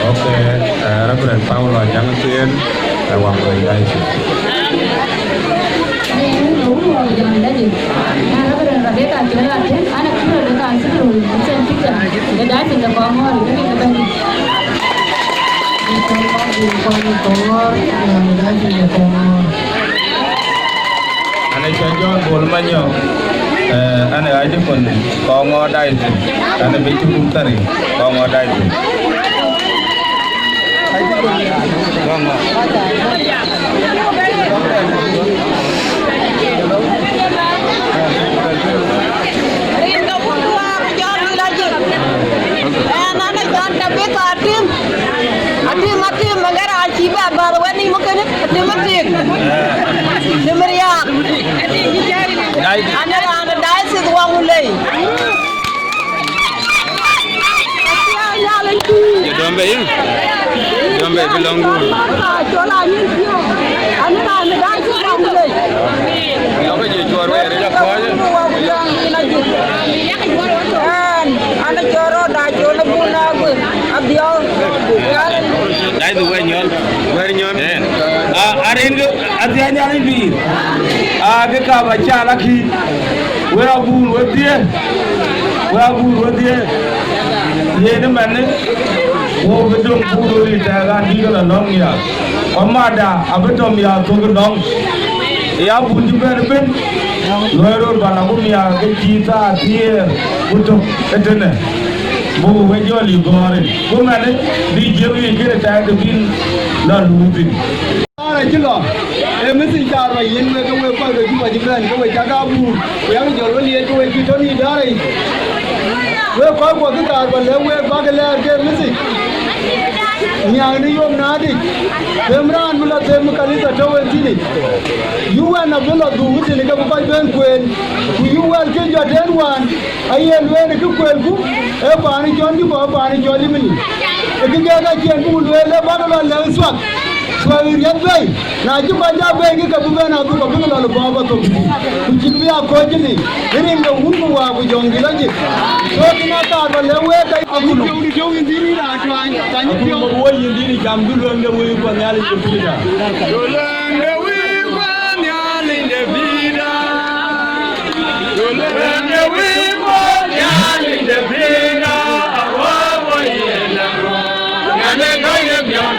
Okay, Reverend Paulo jangan tuan, awak mulai dah ini. Anak John bolmanyo, anak ada pun kau ngodai tu, anak becu tari kau ngodai tu. Kau Mati mengara aciba baru ni mungkin mati. Semeria. Anak dah sesuatu mulai. Dombe belong dulu. Anak dah sesuatu mulai. Apa je jual Rejaf aja. Anak joro dah jual pun aku. Abdiau. Dah tu wenyon. Hari ini adiannya hari ini. Kita baca lagi. Wabul dia. Ye ni mana? Wo betul bulu di dalam di dalam long ya. Amada abetom ya tu gedong. Ya pun juga ben. Luar banaku ya kita dia betul etene. Bu wenjol di gore. Bu mana di jewi kita tak bin lalu bin. Kilo, mesti cara yang mereka buat baju jiran, kau jaga bu, yang jual ni kau kita ni dah ni. Kau buat kita berle, kau bagai dia mesti. Yang ni yom nadi, semran mula sem kali terjauh sini. Yuan abela dulu sini kau buat ben kuen, yuan kerja denwan, ayat wen kau kuen bu, pani jual di bawah pani jual di mana. Kerja kajian bu, wen bagai lalu swag. Swami Rejaf, na jumpa jabe ni kabuga na tu kabuga lalu bawa tu. Kucing aku aja ni, ini enggak ungu aku jangan lagi. So kita tak berlewe kai aku. Aku jauh ini lah tuan. Tanya dia. Aku ini jam dulu anda boleh panjang di vida. Dulu anda boleh panjang di vida. Dulu anda boleh panjang di vida. Awak boleh lalu. Anda kaya biar.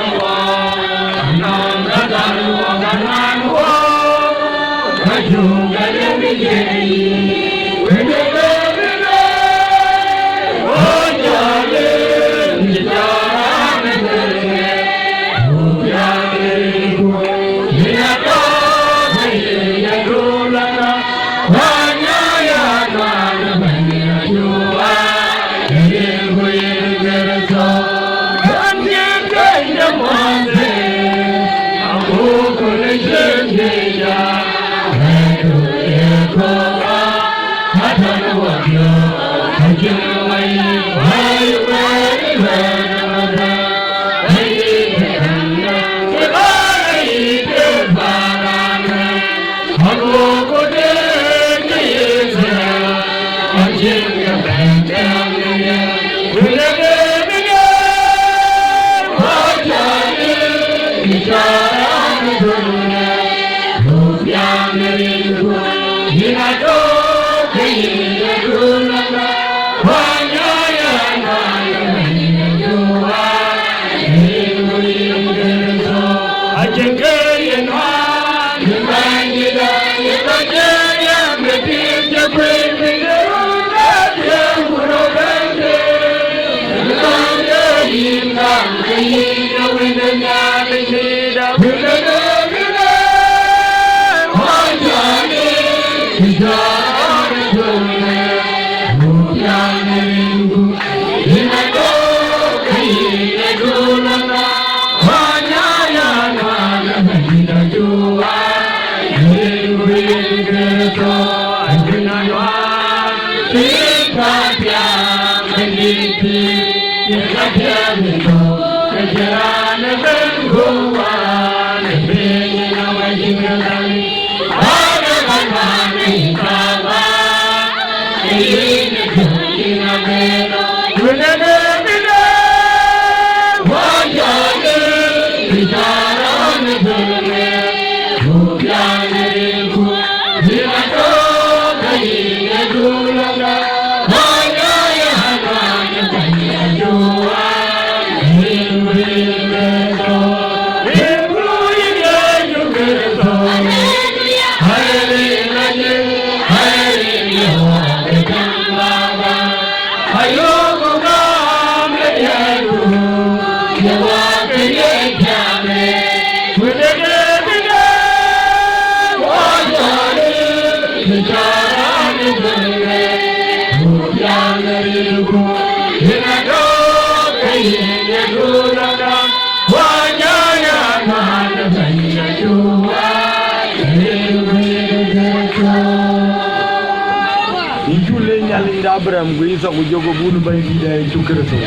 Abraham gui so jogo bunu bay di day chukrato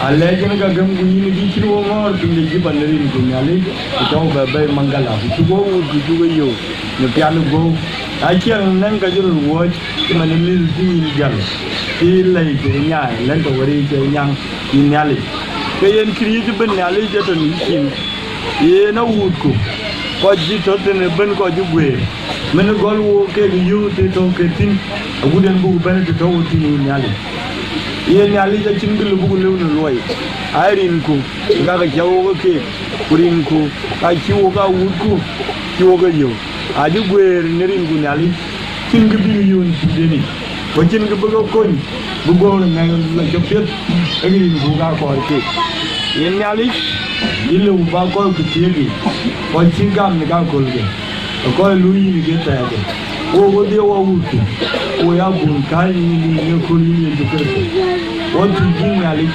alle gën ga gëm gu ñi di ci wo ngor tu ngi jibal ri ko ñali taw ba bay mangala ci go wu du go yow ñu pianu go ay ci nan ga jël wo ci man ni di ñu jall ci lay ci ñaay lan ko wari ci ñang ñi ñali ke yeen kri ci ben ñali jëto ni ci ye na wut ko ko ji to ne ben ko ju gwe men gol wo ke yu te to ke tin aguden bu ben te to wuti ni nyali ye nyali ja cingul bu lew na loy ayrin ko ga ga jawo ke kurin ko ka ciwo ga wut ko ciwo ga yow aju gwer nerin gu nyali cing bi yoon ci deni ko cing bu go koñ bu go na la jopet agrin bu ga ko ke ye nyali ile u ba ko ku tiegi ko cingam ni ga ko le ko lu yi ni ge ta ya wo de wo wuti wo ya bun kai ni ne ko ni ne to kerto wo tu jin ali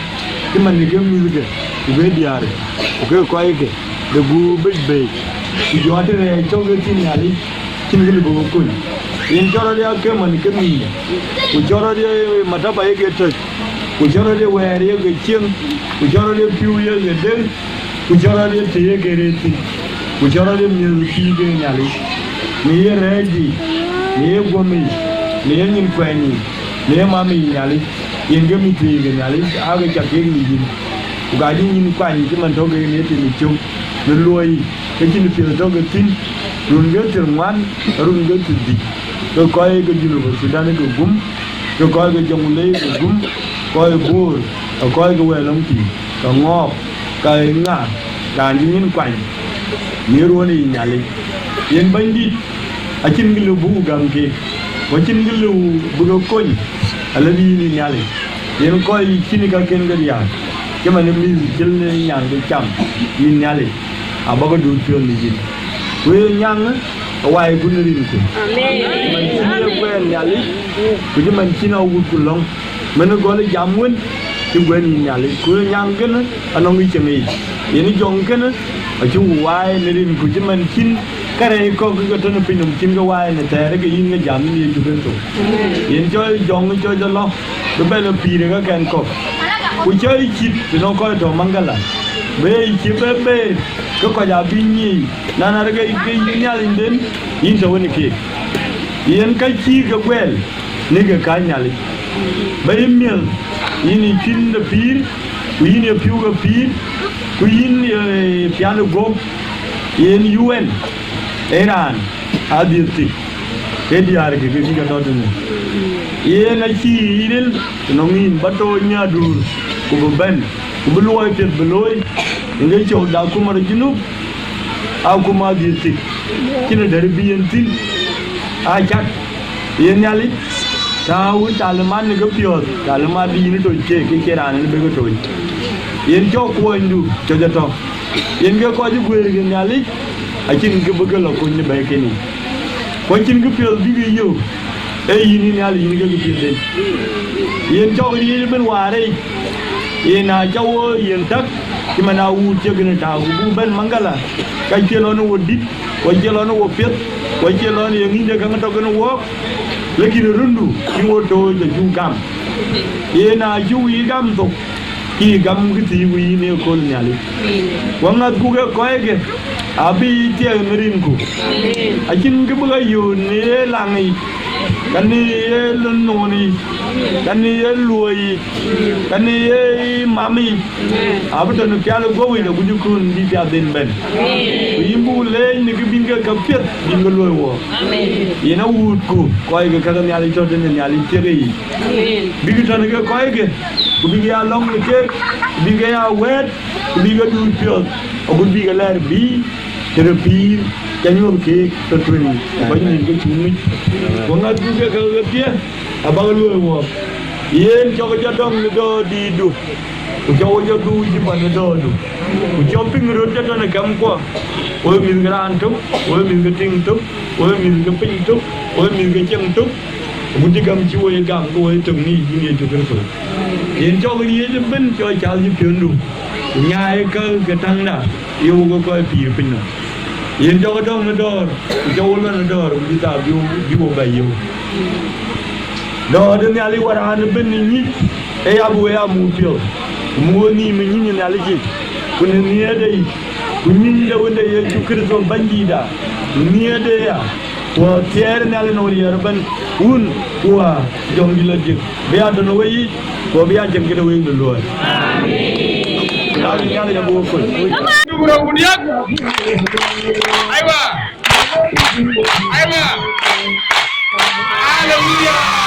ti man ne gem ni ge be diare o ke ko ai ke de gu be be ti jo ate ne to ge tin ali tin ge bo ko ni in joro ya ke man ke ni ko joro de mata ba ye ge to ko joro de we re ge chen ko joro de piu ye ge den ko joro de te ye ge re ti ko joro de mi ti ge ni ali ni ye reji ni gomi ni yin kwani ni mami nyali yin gami tuyi nyali aga chake ni yin ga din yin kwani ti man toge ni ti ni chu ni loyi ke ti ni pil toge tin run ge tirman run ge tudi ko ko ge julu ko sudan ko gum ko ko ge jongule ko gum ko bur ko ge welong ti ko ngop ka nga ga yin kwani ni ro ni nyali yin bandit akin ngilu bu gamke wacin ngilu bu koñ ala di ni nyale yen koy kini ka ken ga ya kema ne mi jël ne ñaan ga cham ni nyale abaga du fiol ni jin we ñang waye bu nari ko amen man ci ne ko nyale ku di man ci na wut ku long man go la jamwon ci gwen ni nyale ku ñang gën ana ngi ci mi yen jong gën a ci waye ne rin ku ci man cin kare ko ko to no pinum cin ga waye ne tere ga yin ga jam ni ju ben to yen joy jong joy lo do be lo pire ga ken ko ku joy chit no ko to mangala be chi be ko ko ja bi ni na na ga ga nyal den yin to woni ke yen ka chi ga gwel ni ga ka nyal be mil yin cin da pir ku yin e piu ga pir ku yin piano go yen UN Iran adirti ke diar ke ga to dun ye na chi yiril no ngin bato nyadur ku ben ku loy pet beloy ngai chow da ku mar junub a ku ma dirti kina dar biyentin a chak ye nyali ta wu talman ga pior talman di ni to ke ran ni be go to yen jo ko ndu to to yen ga ko ji gwer ge nyali akin ga bëgg la ko ni bay ke ni ko cin ga pel bi gi yow ay yi ni ñal yi ga gi pel yen jaw yi ben waare yen na jaw yen tak ci mana wu ci gëna taw bu ben mangala ka ci lo no wodi ko ci lo no wo pet ko ci lo ni ngi de nga to gëna wo la gi rundu ci wo to je ju gam yen na ju yi gam to ki gam gi ti wi ni ko ñali wa nga ku ga ko ege abi tiang merinku akin ke bagayu ni langi kani lenoni kani luai kani mami abu tu kialu gowi na bujukun di tiadin ben imbu le ni ke binga kapet binga luai wo ina wudku koi ke kan nyali choden nyali tiri binga chana ke koi ke binga ya long ke binga ya wet binga du piot abu binga ler bi terapi jangan ke tertuni banyak ke cumi wangat juga ke dia abang lu awak yen jaga jadong do di du jaga jadu di mana do du jumping road jadong nak kamko oi min gran tu oi min ting tu oi min ping tu oi min cheng tu budi gam chiwo ye gam ko oi tung ni ni tu tu yen jaga ye ben cho chal ji pion du nyai ke tang da yo ko pi pin yen jaga dong na dor jawla na dor kita biu bayu do de ali wara na ben ni e abu ya mu pio mu ni mi ni na ali kun ni dai kun ni da wanda ya tukir so bandida ni da ya wa tier na ali no ya ban un wa jong dila jik be ya do wi ko be ya jeng gida wi do lo amin ya ya bu ko dugura uniyak aywa hallelujah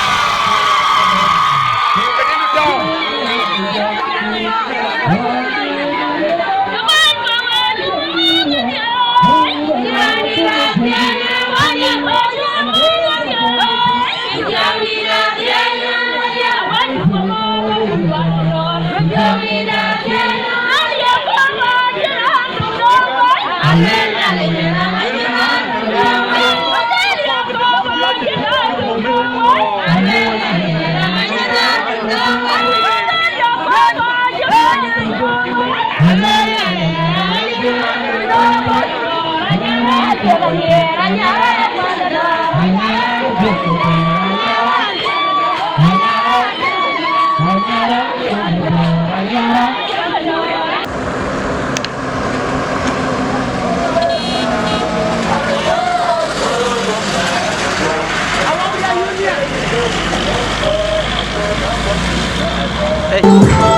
Hey.